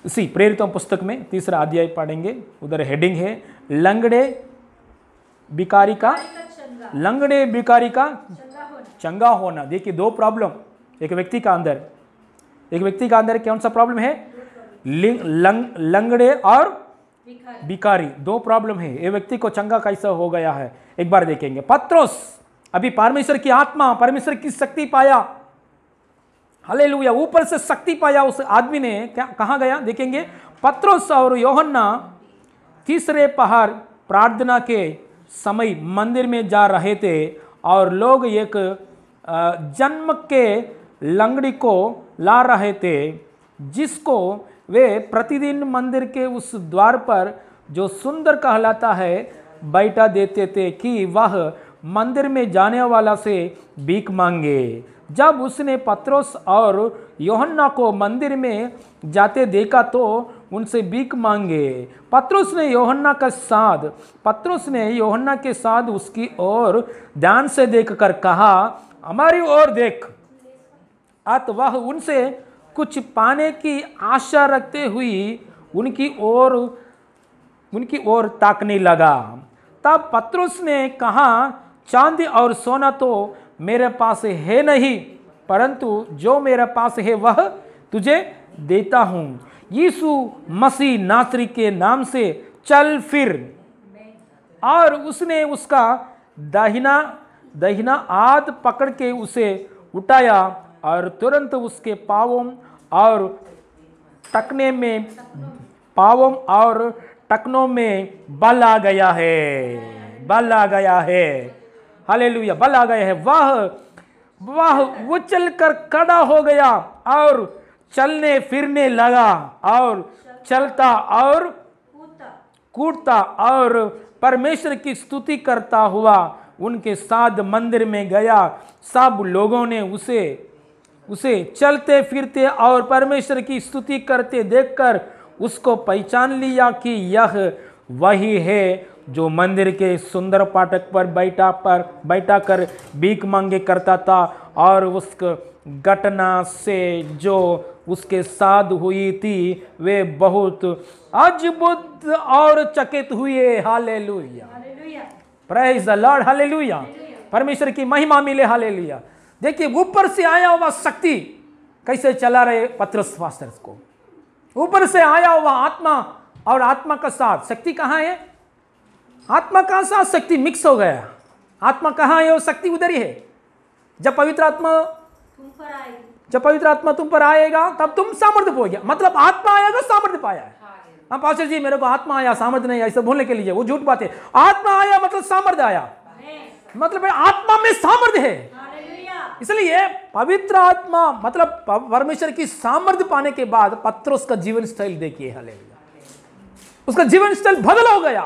इसी प्रेरितों पुस्तक में तीसरा अध्याय पढ़ेंगे। उधर हेडिंग है लंगड़े भिखारी का चंगा होना। देखिए दो प्रॉब्लम एक व्यक्ति का अंदर कौन सा प्रॉब्लम है, लंगड़े और भिखारी, दो प्रॉब्लम है। ये व्यक्ति को चंगा कैसा हो गया है एक बार देखेंगे। पत्रोस अभी परमेश्वर की आत्मा, परमेश्वर की शक्ति पाया। हालेलुया। ऊपर से शक्ति पाया उस आदमी ने कहां गया देखेंगे। पत्रोस और यूहन्ना तीसरे पहर प्रार्थना के समय मंदिर में जा रहे थे और लोग एक जन्म के लंगड़ी को ला रहे थे, जिसको वे प्रतिदिन मंदिर के उस द्वार पर जो सुंदर कहलाता है बैठा देते थे कि वह मंदिर में जाने वाला से भीख मांगे। जब उसने पत्रोस और यूहन्ना को मंदिर में जाते देखा तो उनसे भीख मांगे। पत्रोस ने यूहन्ना के साथ उसकी ओर ध्यान से देखकर कहा, हमारी ओर देख। अत वह उनसे कुछ पाने की आशा रखते हुई उनकी ओर ताकने लगा। तब पत्रोस ने कहा, चांदी और सोना तो मेरे पास है नहीं, परंतु जो मेरे पास है वह तुझे देता हूं। यीशु मसीह नासरी के नाम से चल फिर। और उसने उसका दाहिना हाथ पकड़ के उसे उठाया और तुरंत उसके पांवों और टखनों में बल आ गया है। हालेलुया। बल आ गया है। वह उछल कर खड़ा हो गया और चलने फिरने लगा और चलता और कूदता और परमेश्वर की स्तुति करता हुआ उनके साथ मंदिर में गया। सब लोगों ने उसे चलते फिरते और परमेश्वर की स्तुति करते देखकर उसको पहचान लिया कि यह वही है जो मंदिर के सुंदर फाटक पर बैठा कर भीख मांगे करता था। और उस घटना से जो उसके साथ हुई थी वे बहुत अद्भुत और चकित हुए। Hallelujah. Praise the Lord. Hallelujah. परमेश्वर की महिमा मिले। हालेलुया। देखिए ऊपर से आया हुआ शक्ति कैसे चला रहे पत्रस पास्टर को। ऊपर से आया हुआ आत्मा और आत्मा का साथ शक्ति कहाँ है, आत्मा का साथ शक्ति मिक्स हो गया। आत्मा कहाँ है, वो शक्ति उधर ही है। जब पवित्र आत्मा तुम पर आएगा तब तुम सामर्थ्य पाओगे। मतलब आत्मा आएगा सामर्थ्य पाया है। हाँ पास्टर जी मेरे को आत्मा आया सामर्थ्य नहीं, ऐसा बोलने के लिए वो झूठ बात है। आत्मा आया मतलब सामर्थ्य आया, मतलब आत्मा में सामर्थ्य है। इसलिए पवित्र आत्मा मतलब परमेश्वर की सामर्थ्य पाने के बाद पत्रोस का जीवन स्टाइल देखिए। हालेलुया। उसका जीवन स्टाइल बदल हो गया।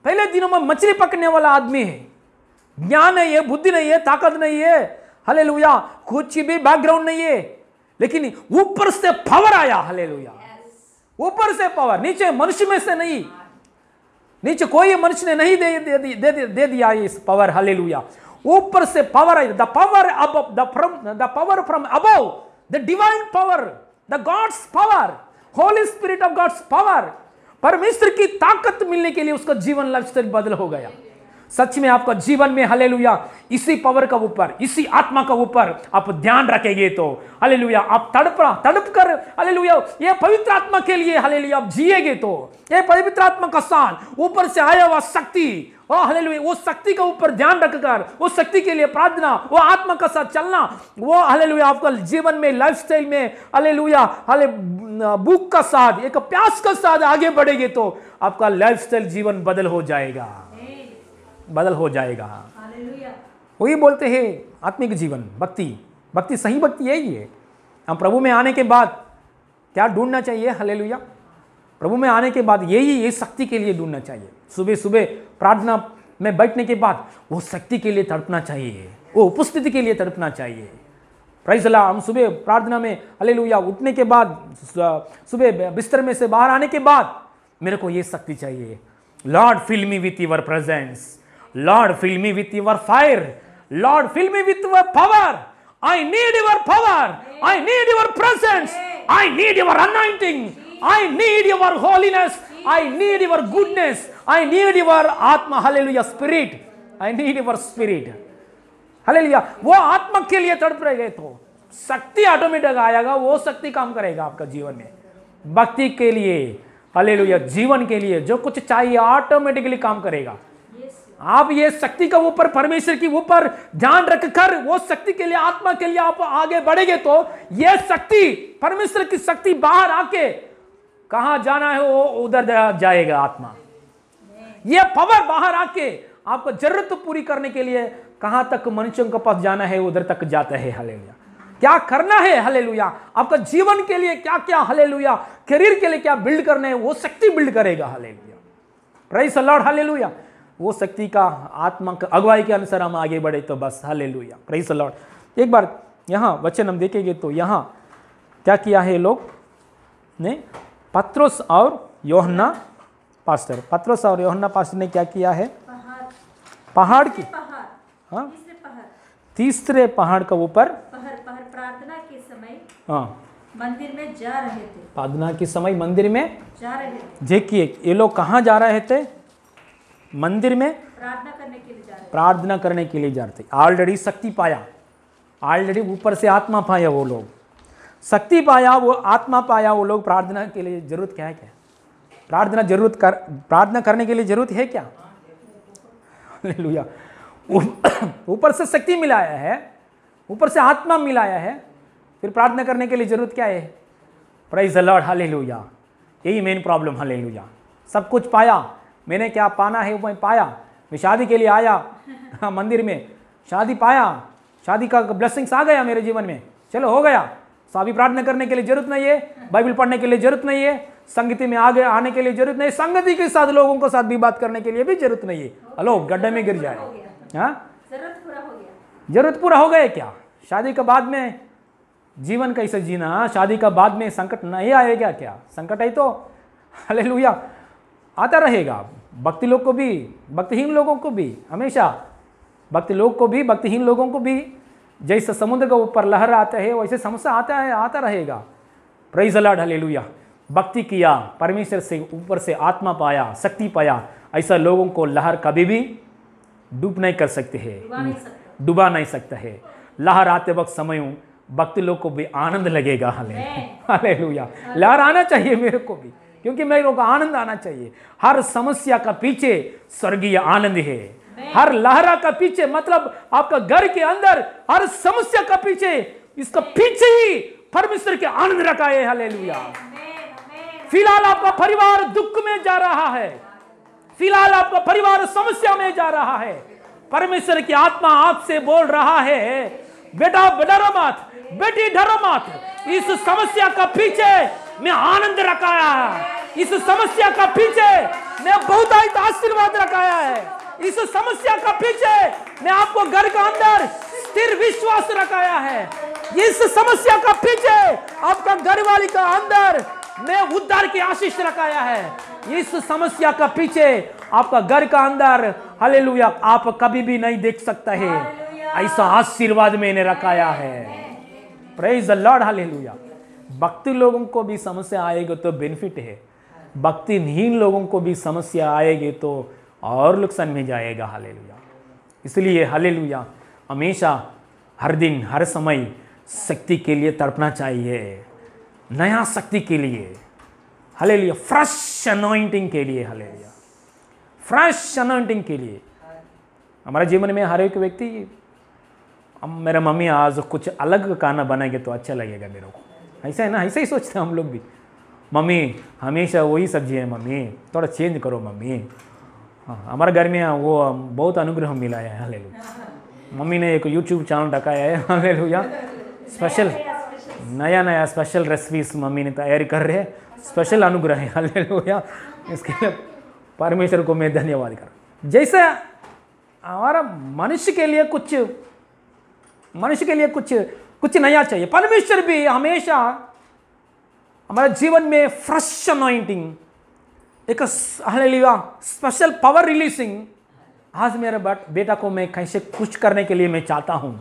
पहले दिनों में मछली पकड़ने वाला आदमी है, ज्ञान नहीं है, बुद्धि नहीं है, ताकत नहीं है। हालेलुया। कुछ भी बैकग्राउंड नहीं है, लेकिन ऊपर से पावर आया। हालेलुया। ऊपर से पावर, नीचे मनुष्य में से नहीं, नीचे कोई मनुष्य ने नहीं दे दिया इस पावर। हालेलुया। ऊपर से पावर आई। The power from above, the divine power, the God's power, Holy spirit of God's power. परमेश्वर की ताकत मिलने के लिए उसका जीवन लाइफस्टाइल बदल हो गया। सच में आपका जीवन में हालेलुया इसी पावर का ऊपर, इसी आत्मा का ऊपर आप ध्यान रखेंगे तो हालेलुया आप तड़प कर हालेलुया ये पवित्र आत्मा के लिए हालेलुया आप जिएगे तो ये पवित्र आत्मा का साथ ऊपर से आया हुआ शक्ति, ओ हालेलुया वो शक्ति का ऊपर ध्यान रखकर वो शक्ति के लिए प्रार्थना, वो आत्मा का साथ चलना, वो हालेलुया आपका जीवन में लाइफस्टाइल में हालेलुया भूख का साथ, एक प्यास का साथ आगे बढ़ेंगे तो आपका लाइफस्टाइल जीवन बदल हो जाएगा, बदल हो जाएगा। वही बोलते हैं आत्मिक जीवन, भक्ति सही भक्ति यही है। हम प्रभु में आने के बाद क्या ढूंढना चाहिए? हालेलुया प्रभु में आने के बाद यही शक्ति के लिए ढूंढना चाहिए। सुबह सुबह प्रार्थना में बैठने के बाद वो शक्ति के लिए तड़पना चाहिए, वो उपस्थिति के लिए तड़पना चाहिए। Praise Allah. हम सुबह प्रार्थना में हालेलुया उठने के बाद, सुबह बिस्तर में से बाहर आने के बाद मेरे को ये शक्ति चाहिए। Lord fill me with your presence, Lord fill me with your fire, Lord fill me with your power. I need your power, I need your presence, I need your anointing, I need your holiness, I need your goodness, I need your आत्मा hallelujah spirit, I need your spirit hallelujah. वो आत्मा के लिए तड़प रहे तो शक्ति automatic आएगा, वो शक्ति काम करेगा आपका जीवन में। भक्ति के लिए हालेलुया, जीवन के लिए जो कुछ चाहिए ऑटोमेटिकली काम करेगा। आप ये शक्ति का ऊपर, परमेश्वर की ऊपर ध्यान रखकर वो शक्ति के लिए, आत्मा के लिए आप आगे बढ़ेंगे तो ये शक्ति, परमेश्वर की शक्ति बाहर आके कहां जाना है वो उधर जाएगा आत्मा। ये पावर बाहर आके आपको जरूरत पूरी करने के लिए कहां तक मनुष्यों के पास जाना है उधर तक जाता है। हालेलुया क्या करना है हालेलुया, आपका जीवन के लिए क्या क्या हालेलुया, करियर के लिए क्या बिल्ड करना है वो शक्ति बिल्ड करेगा। Hallelujah praise the Lord hallelujah. वो शक्ति का आत्मा का अगुवाई के अनुसार हम आगे बढ़े तो बस हालेलुया प्रेज़ द लॉर्ड। एक बार यहाँ वचन हम देखेंगे तो यहाँ क्या किया है लोग ने, पत्रोस और यूहन्ना पास्टर, पत्रोस और यूहन्ना पास्टर ने क्या किया है? पहाड़ की, हाँ तीसरे पहाड़ का ऊपर प्रार्थना के समय हाँ मंदिर में जा रहे थे, प्रार्थना के समय मंदिर में जा रहे थे। देखिए ये लोग कहाँ जा रहे थे? मंदिर में प्रार्थना करने के लिए जा रहे थे, प्रार्थना करने के लिए जा रहे थे। ऑलरेडी शक्ति पाया, ऑलरेडी ऊपर से आत्मा पाया, वो लोग शक्ति पाया, वो आत्मा पाया, वो लोग प्रार्थना के लिए जरूरत क्या है? क्या प्रार्थना करने के लिए जरूरत है क्या? हालेलुया ऊपर से शक्ति मिलाया है, ऊपर से आत्मा मिलाया है, फिर प्रार्थना करने के लिए जरूरत क्या है? Praise the Lord hallelujah. यही मेन प्रॉब्लम हालेलुया। सब कुछ पाया, मैंने क्या पाना है वो मैं पाया, मैं शादी के लिए आया मंदिर में, शादी पाया, शादी का ब्लेसिंग्स आ गया मेरे जीवन में, चलो हो गया। तो अभी प्रार्थना करने के लिए जरूरत नहीं है, बाइबल पढ़ने के लिए जरूरत नहीं है, संगति में आगे आने के लिए जरूरत नहीं है, संगति के साथ लोगों के साथ भी बात करने के लिए भी जरूरत नहीं है। हेलो गड्ढे में गिर जाए। हाँ जरूरत पूरा हो गया क्या? शादी के बाद में जीवन कैसे जीना? शादी का बाद में संकट नहीं आएगा क्या? संकट है तो हालेलुया आता रहेगा। भक्ति लोग को भी, भक्तिहीन लोगों को भी, हमेशा भक्ति लोग को भी, भक्तिहीन लोगों को भी जैसे समुद्र के ऊपर लहर आता है वैसे समस्या आता है, आता रहेगा। Praise the Lord hallelujah. भक्ति किया, परमेश्वर से ऊपर से आत्मा पाया, शक्ति पाया, ऐसा लोगों को लहर कभी भी डूब नहीं कर सकते हैं, डुबा नहीं सकता है। लहर आते वक्त समय भक्ति लोग को भी आनंद लगेगा। हालेलुया लहर आना चाहिए मेरे को भी, क्योंकि मेरे को आनंद आना चाहिए। हर समस्या का पीछे स्वर्गीय आनंद है, हर लहरा का पीछे, मतलब आपका घर के अंदर हर समस्या का पीछे, इसका पीछे ही परमेश्वर के आनंद रखा है। हालेलुया। फिलहाल आपका परिवार दुख में जा रहा है, फिलहाल आपका परिवार समस्या में जा रहा है, परमेश्वर की आत्मा आपसे बोल रहा है, बेटा डरो मत, बेटी डरो मत, इस समस्या का पीछे मैं आनंद रखाया है, इस समस्या का पीछे मैं बहुत आशीर्वाद रखाया है, इस समस्या का पीछे मैं आपको घर के अंदर स्थिर विश्वास रखाया है, इस समस्या का पीछे आपका घर वाली का अंदर मैं उद्धार की आशीष रखाया है, इस समस्या का पीछे आपका घर का अंदर हालेलुया आप कभी भी नहीं देख सकता है, ऐसा आशीर्वाद मैंने रखाया है। Praise the Lord hallelujah. भक्ति लोगों को भी समस्या आएगी तो बेनिफिट है, भक्तिहीन लोगों को भी समस्या आएगी तो और नुकसान में जाएगा। हालेलुया। इसलिए हालेलुया हमेशा हर दिन हर समय शक्ति के लिए तड़पना चाहिए, नया शक्ति के लिए। हालेलुया। फ्रेश अनॉइंटिंग के लिए। हालेलुया। फ्रेश अनॉइंटिंग के लिए। हमारे जीवन में हर एक व्यक्ति, मेरा मम्मी आज कुछ अलग खाना बनाएंगे तो अच्छा लगेगा मेरे को, ऐसा है ना, ऐसा ही सोचते हैं हम लोग भी। मम्मी हमेशा वही सब्जी है, मम्मी थोड़ा चेंज करो मम्मी। हाँ, हमारे घर में वो बहुत अनुग्रह मिला है। हालेलुया। मम्मी ने एक यूट्यूब चैनल रखाया है। हालेलुया। स्पेशल नया नया स्पेशल रेसिपीज मम्मी ने तैयारी कर रहे हैं, स्पेशल अनुग्रह है। हालेलुया। इसके लिए परमेश्वर को मैं धन्यवाद कर। जैसे हमारा मनुष्य के लिए कुछ नया चाहिए, परमेश्वर भी हमेशा हमारे जीवन में फ्रेश अनॉइंटिंग, एक हालेलुया स्पेशल पावर रिलीजिंग। आज मेरे बेटा को मैं कैसे खुश करने के लिए मैं चाहता हूं।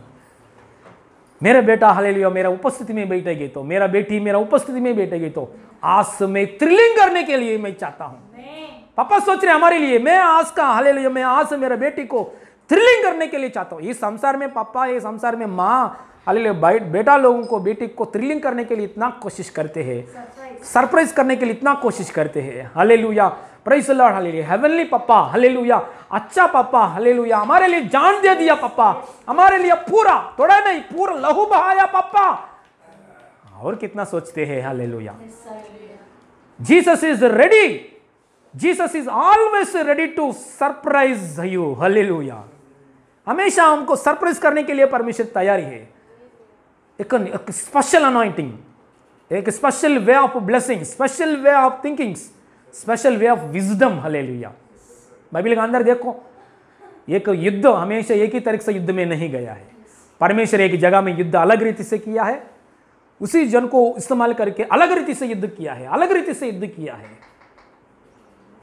मेरा बेटा हालेलुया मेरा उपस्थिति में बैठेगी तो, मेरा बेटी मेरा उपस्थिति में बैठेगी तो आज मैं थ्रिलिंग करने के लिए मैं चाहता हूं। पापा सोच रहे हमारे लिए, मैं आज का हालेलुया मैं आज से मेरे बेटी को थ्रिलिंग करने के लिए चाहता हूं। इस संसार में पापा, ये संसार में माँ हालेलुया बेटा लोगों को बेटी को थ्रिलिंग करने के लिए इतना कोशिश करते हैं, सरप्राइज करने के लिए इतना कोशिश करते हैं। Hallelujah. Praise the Lord. Hallelujah. Heavenly पापा हालेलुया, अच्छा पापा हालेलुया, हमारे लिए जान दे दिया पापा, हमारे लिए पूरा थोड़ा नहीं पूरा लहू बहाया पापा। और कितना सोचते हैं। Hallelujah. Jesus is ready, Jesus is always ready to surprise you. Hallelujah. हमेशा हमको सरप्राइज करने के लिए परमेश्वर तैयारी है। एक स्पेशल अनॉइंटिंग, एक special way of blessing, special way of thinking, special way of wisdom. Hallelujah. Bible के अंदर देखो, एक युद्ध हमेशा एक ही तरीके से युद्ध में नहीं गया है। परमेश्वर एक जगह में युद्ध अलग रीति से किया है, उसी जन को इस्तेमाल करके अलग रीति से युद्ध किया है, अलग रीति से युद्ध किया है।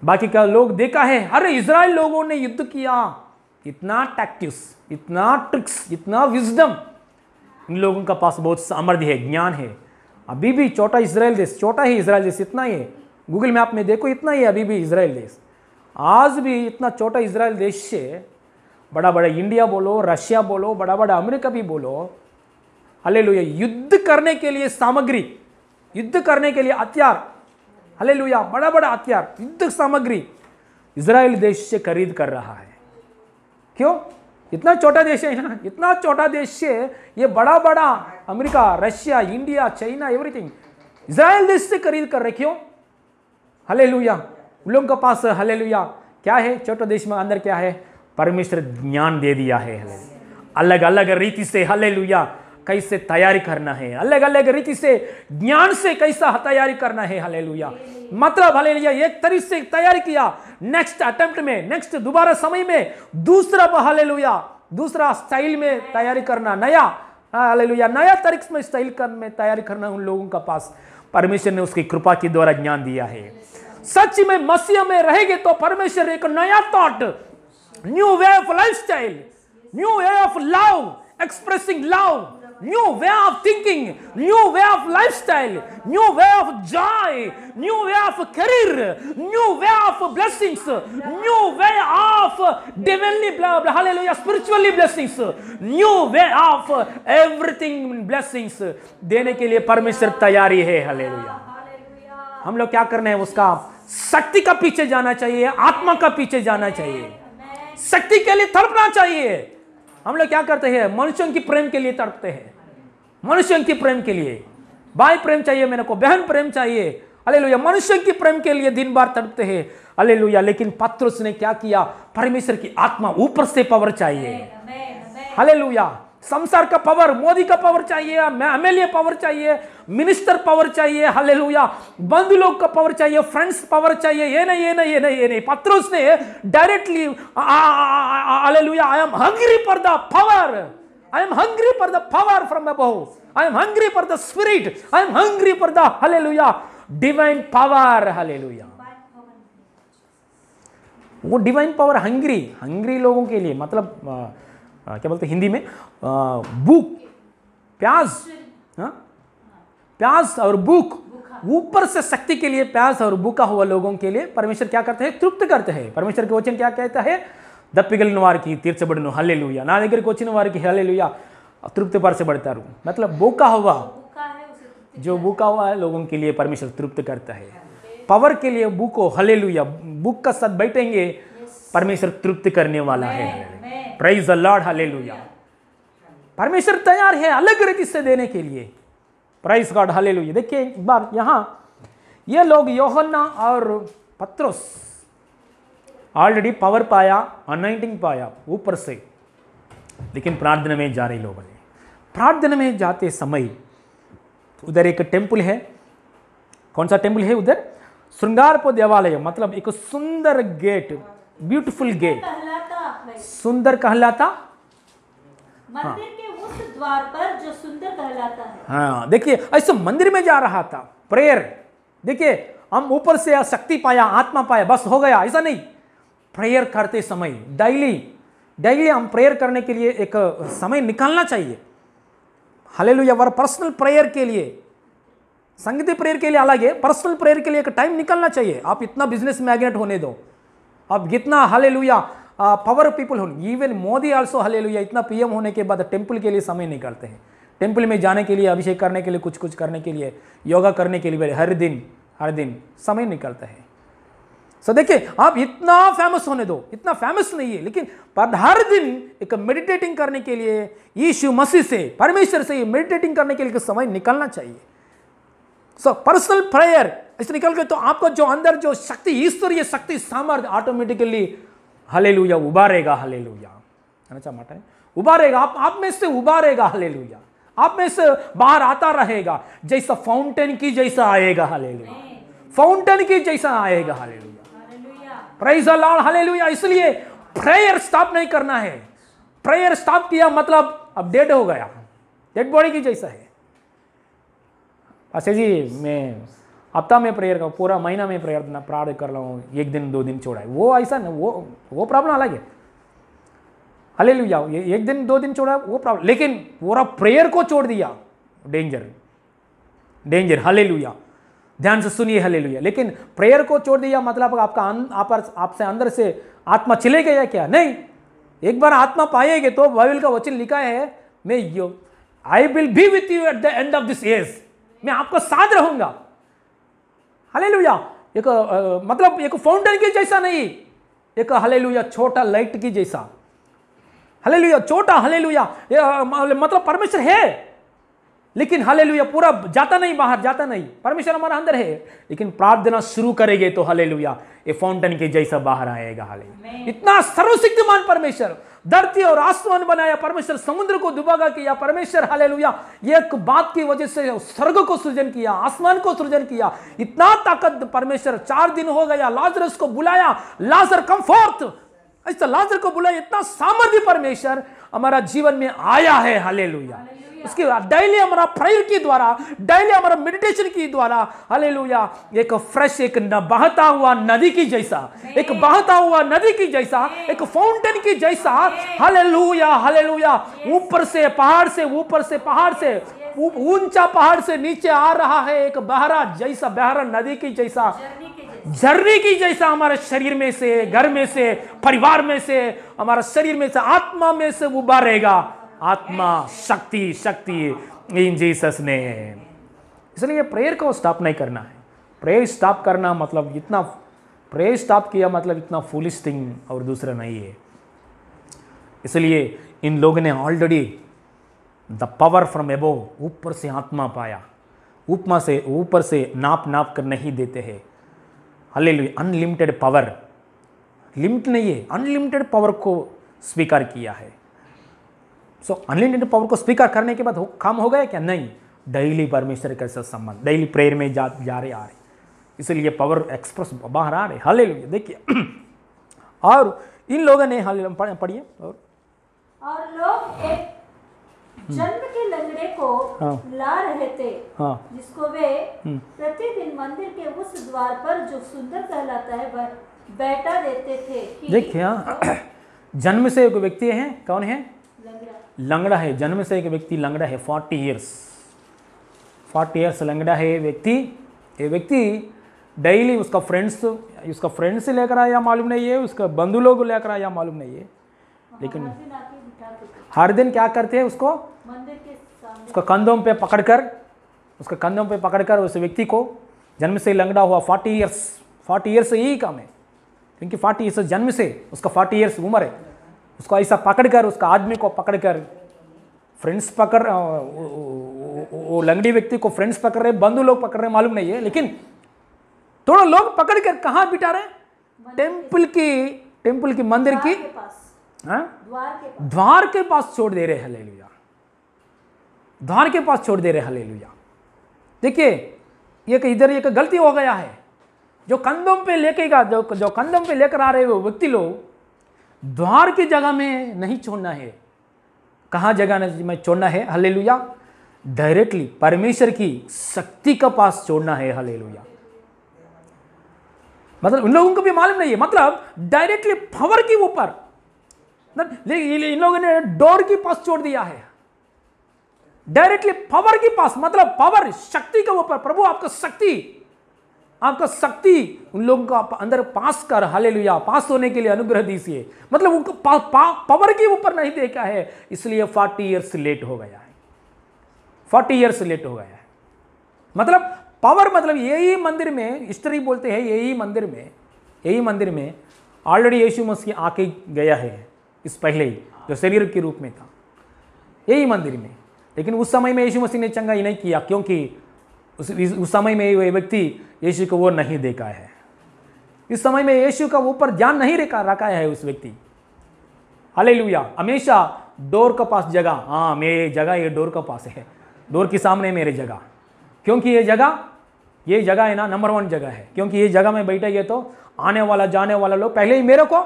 बाकी का लोग देखा है, अरे इजराइल लोगों ने युद्ध किया, इतना टैक्टिक्स, इतना ट्रिक्स, इतना विजडम, इन लोगों का पास बहुत सामर्थ्य है, ज्ञान है। अभी भी छोटा इजराइल देश, छोटा ही इजराइल देश इतना ही है, गूगल मैप में देखो इतना ही है अभी भी इजराइल देश। आज भी इतना छोटा इजराइल देश से बड़ा बड़ा इंडिया बोलो, रशिया बोलो, बड़ा बड़ा अमेरिका भी बोलो, हालेलुया, युद्ध करने के लिए सामग्री, युद्ध करने के लिए हथियार, हालेलुया, बड़ा बड़ा हथियार, युद्ध सामग्री इजराइल देश से खरीद कर रहा है। क्यों? इतना छोटा देश है ना, इतना छोटा देश से ये बड़ा बड़ा America, Russia, India, China, everything Israel देश से खरीद कर रहे। क्यों? हालेलुया। उन लोगों के पास हालेलुया क्या है? छोटे देश में अंदर क्या है? परमेश्वर ज्ञान दे दिया है। अलग अलग रीति से हालेलुया कैसे तैयारी करना है, अलग अलग रीति से ज्ञान से कैसा तैयारी करना है। हालेलुया। मतलब हालेलुया एक तरीके से तैयारी किया, नेक्स्ट अटेम्प्ट में, नेक्स्ट दोबारा समय में दूसरा हालेलुया दूसरा स्टाइल में तैयारी करना, नया हालेलुया नया तरीके में स्टाइल में तैयारी करना उन लोगों का पास परमेश्वर ने उसकी कृपा के द्वारा ज्ञान दिया है। सच में मसीह में रहेंगे तो परमेश्वर एक नया thought, new way of lifestyle, new way of love, expressing love, new way of thinking, new way of lifestyle, new way of joy, new way of career, new way of blessings, new way of divinely hallelujah spiritually blessings, new way of everything blessings देने के लिए परमेश्वर तैयारी है। Hallelujah. हम लोग क्या करना है? उसका शक्ति का पीछे जाना चाहिए, आत्मा का पीछे जाना चाहिए, शक्ति के लिए तड़पना चाहिए। हम लोग क्या करते हैं? मनुष्यों की प्रेम के लिए तड़पते हैं, मनुष्यों की प्रेम के लिए, भाई प्रेम चाहिए मेरे को, बहन प्रेम चाहिए, हालेलुया, मनुष्यों की प्रेम के लिए दिन भर तड़पते हैं। हालेलुया। लेकिन पत्रुस ने क्या किया? परमेश्वर की आत्मा, ऊपर से पावर चाहिए। हालेलुया। संसार का पावर, मोदी का पावर चाहिए, एमएलए पावर चाहिए, मिनिस्टर पावर चाहिए, हालेलुया, बंधु लोग का पावर चाहिए, फ्रेंड्स पावर चाहिए, ये नहीं ये नहीं ये नहीं ये नहीं। पत्रुस ने directly hallelujah, I am hungry for the power, I am hungry for the power from above, I am hungry for the spirit, I am hungry for the hallelujah divine power. Hallelujah. वो divine power hungry, hungry लोगों के लिए, मतलब क्या बोलते हिंदी में, भूख, प्यास, प्यास और भूख ऊपर से शक्ति के लिए प्यास और भूखा हुआ लोगों के लिए परमेश्वर क्या करते हैं? तृप्त करते हैं। परमेश्वर के वचन क्या कहता है? दप्पिगलिन वारिकी तीर्चबड़नु హల్లెలూయా, నా దగ్గరికి వచ్చిన వారికి హల్లెలూయా తృప్తిపరచబడతారు। मतलब भूखा हुआ, जो भूखा हुआ है लोगों के लिए परमेश्वर तृप्त करता है। पावर के लिए भूखो, हल्लेलुया, भूख का साथ बैठेंगे, परमेश्वर तृप्त करने वाला है। Praise the Lord, hallelujah. परमेश्वर तैयार है अलग रीति से देने के लिए। Praise God, hallelujah. देखिए एक बार यहाँ ये लोग यूहन्ना और पत्रोस ऑलरेडी पावर पाया, अनॉइंटिंग पाया ऊपर से, लेकिन प्रार्थना में जा रहे लोगों ने, प्रार्थना में जाते समय उधर एक टेम्पल है। कौन सा टेम्पल है उधर? श्रृंगारपुर देवालय, मतलब एक सुंदर गेट, ब्यूटीफुल गेट, सुंदर कहलाता, मंदिर के उस द्वार पर जो सुंदर कहलाता है। हाँ देखिए, ऐसे मंदिर में जा रहा था प्रेयर। देखिए हम ऊपर से शक्ति पाया, आत्मा पाया, बस हो गया, ऐसा नहीं। प्रेयर करते समय डेली हम प्रेयर करने के लिए एक समय निकालना चाहिए। हालेलुया। और पर्सनल प्रेयर के लिए, संगीत प्रेयर के लिए अलग है, पर्सनल प्रेयर के लिए एक टाइम निकालना चाहिए। आप इतना बिजनेस मैग्नेट होने दो, आप कितना हालेलुया पावर पीपल हो, इवन मोदी आल्सो हालेलुया इतना पीएम होने के बाद टेम्पल के लिए समय निकालते हैं। टेम्पल में जाने के लिए, अभिषेक करने के लिए, कुछ करने के लिए, योगा करने के लिए हर दिन समय निकलता है। सो देखिए, आप इतना फेमस होने दो, इतना फेमस नहीं है, लेकिन पर हर दिन एक मेडिटेटिंग करने के लिए यीशु मसीह से, परमेश्वर से मेडिटेटिंग करने के लिए समय निकलना चाहिए। सो पर्सनल प्रेयर इसे निकल के तो आपको जो अंदर जो शक्ति, ईश्वरीय शक्ति, सामर्थ्य ऑटोमेटिकली हालेलुया उबारेगा। हालेलुया है, उबारेगा, आप में से उबारेगा। हालेलुया, आप में से बाहर आता रहेगा, जैसा फाउंटेन की जैसा आएगा। हालेलुया, फाउंटेन की जैसा आएगा। Hallelujah, praise the Lord, hallelujah. इसलिए प्रेयर स्टॉप नहीं करना है। प्रेयर स्टॉप किया मतलब अब डेड हो गया, डेड बॉडी की जैसा है। अच्छा जी, मैं हफ्ता में प्रेयर का, पूरा महीना में प्रेयर प्रार्थना कर रहा हूँ, एक दिन 2 दिन छोड़ा है, वो ऐसा ना, वो प्रॉब्लम अलग है। हालेलुया, एक दिन 2 दिन छोड़ा वो प्रॉब्लम, लेकिन पूरा प्रेयर को छोड़ दिया, डेंजर। हालेलुया, ध्यान से सुनिए। हालेलुया, लेकिन प्रेयर को छोड़ दिया मतलब आपसे अंदर से आत्मा चले गया क्या? नहीं, एक बार आत्मा पाएंगे तो बाइबल का वचन लिखा है, I will be with you at the end of this age, मैं आपको साथ रहूंगा। हालेलुया, एक मतलब एक फाउंटेन के जैसा नहीं, एक हालेलुया छोटा लाइट की जैसा। हालेलुया, छोटा, हालेलुया मतलब परमेश्वर है, लेकिन हालेलुया पूरा जाता नहीं, बाहर जाता नहीं, परमेश्वर हमारा अंदर है, लेकिन प्रार्थना शुरू करेंगे तो हालेलुया ये फाउंटेन के जैसा बाहर आएगा। हालेलुया, इतना सर्वशक्तिमान परमेश्वर, धरती और आसमान बनाया परमेश्वर, समुद्र को दुबागा किया परमेश्वर। हालेलुया, एक बात की वजह से स्वर्ग को सृजन किया, आसमान को सृजन किया, इतना ताकत परमेश्वर। 4 दिन हो गया, लाजरस को बुलाया, लाजर कम फोर्थ, ऐसा लाजर को बुलाया, इतना सामर्थ्य परमेश्वर हमारा जीवन में आया है। हालेलुया, उसके बाद डेली हमारा प्रेयर के द्वारा, डेली हमारा मेडिटेशन के द्वारा, हालेलुया एक फ्रेश, एक बहता हुआ नदी की जैसा, एक बहता हुआ नदी की जैसा, एक फाउंटेन की जैसा। हालेलुया, हालेलुया, ऊपर से पहाड़ से, ऊपर से पहाड़ से, ऊंचा पहाड़ से नीचे आ रहा है, एक बहरा जैसा, बहरा नदी की जैसा, झरने की जैसा हमारे शरीर में से, घर में से, परिवार में से, हमारा शरीर में से, आत्मा में से उबारेगा। आत्मा, शक्ति इन जीसस नेम। इसलिए प्रेयर को स्टॉप नहीं करना है। प्रेयर स्टॉप करना मतलब इतना, प्रेयर स्टॉप किया मतलब इतना फूलिश थिंग और दूसरा नहीं है। इसलिए इन लोगों ने already the power from above, ऊपर से आत्मा पाया, ऊपर से नाप कर नहीं देते हैं। हालेलुया, अनलिमिटेड पावर, लिमिट नहीं है, अनलिमिटेड पावर को स्वीकार किया है। सो अनलिमिटेड पावर को स्वीकार करने के बाद काम हो गया क्या? नहीं, डेली परमेश्वर के साथ संबंध, डेली प्रेयर में जा रहे आ रहे, इसलिए पावर एक्सप्रेस बाहर आ रहे। हालेलुया, देखिए और इन लोगों ने पढ़िए, और लोग एक जन्म के लंगड़े को ला रहे थे, जिसको वे प्रतिदिन मंदिर के उस द्वार पर जो सुंदर कहलाता है वह बैठा देते थे। देखिए जन्म से एक व्यक्ति है, कौन है? लंगड़ा है, जन्म से एक व्यक्ति लंगड़ा है। 40 इयर्स लंगड़ा है व्यक्ति, ये व्यक्ति डेली उसका फ्रेंड्स से लेकर आया मालूम नहीं है, उसका बंधु लोग लेकर आया मालूम नहीं है, लेकिन हर दिन क्या करते हैं उसको उसका कंधों पे पकड़कर उस व्यक्ति को जन्म से लंगड़ा हुआ 40 इयर्स यही काम है, क्योंकि 40 इयर्स जन्म से उसका 40 इयर्स उम्र है, उसको ऐसा पकड़कर उसका आदमी को पकड़कर फ्रेंड्स वो लंगड़ी व्यक्ति को फ्रेंड्स पकड़ रहे, बंधु लोग पकड़ रहे मालूम नहीं है, लेकिन थोड़ा लोग पकड़कर कहाँ बिठा रहे? टेम्पल की मंदिर की द्वार के पास छोड़ दे रहे। हालेलुया, द्वार के पास छोड़ दे रहे। हालेलुया। देखिए इधर एक गलती हो गया है, जो कंधों पे लेकर आ रहे हो व्यक्ति लोग द्वार की जगह में नहीं छोड़ना है। कहाँ जगह में छोड़ना है? हालेलुया, डायरेक्टली परमेश्वर की शक्ति के पास छोड़ना है। हालेलुया, मतलब उन लोगों को भी मालूम नहीं है, मतलब डायरेक्टली पावर के ऊपर, इन लोगों ने डोर के पास छोड़ दिया है, डायरेक्टली पावर के पास, मतलब पावर शक्ति के ऊपर। प्रभु आपका शक्ति उन लोगों का अंदर पास कर। हालेलुया, पास होने के लिए अनुग्रह दीजिए। मतलब उनको पावर के ऊपर नहीं देखा है, इसलिए 40 इयर्स लेट हो गया है। 40 इयर्स लेट हो गया है, मतलब पावर, मतलब यही मंदिर में हिस्ट्री बोलते हैं, यही मंदिर में ऑलरेडी यीशु मसीह आके गया है, इस पहले ही जो शरीर के रूप में था, यही मंदिर में। लेकिन उस समय में यीशु मसीह ने चंगा ही नहीं किया, क्योंकि उस समय में वह व्यक्ति यीशु को वो नहीं देखा है। इस समय में यीशु का ऊपर ध्यान नहीं रखा है उस व्यक्ति। हालेलुया, हमेशा डोर के पास जगह, हाँ मेरी जगह ये डोर के पास है, डोर के सामने मेरी जगह, क्योंकि ये जगह है ना नंबर 1 जगह है, क्योंकि ये जगह में बैठेंगे तो आने वाला जाने वाला लोग पहले ही मेरे को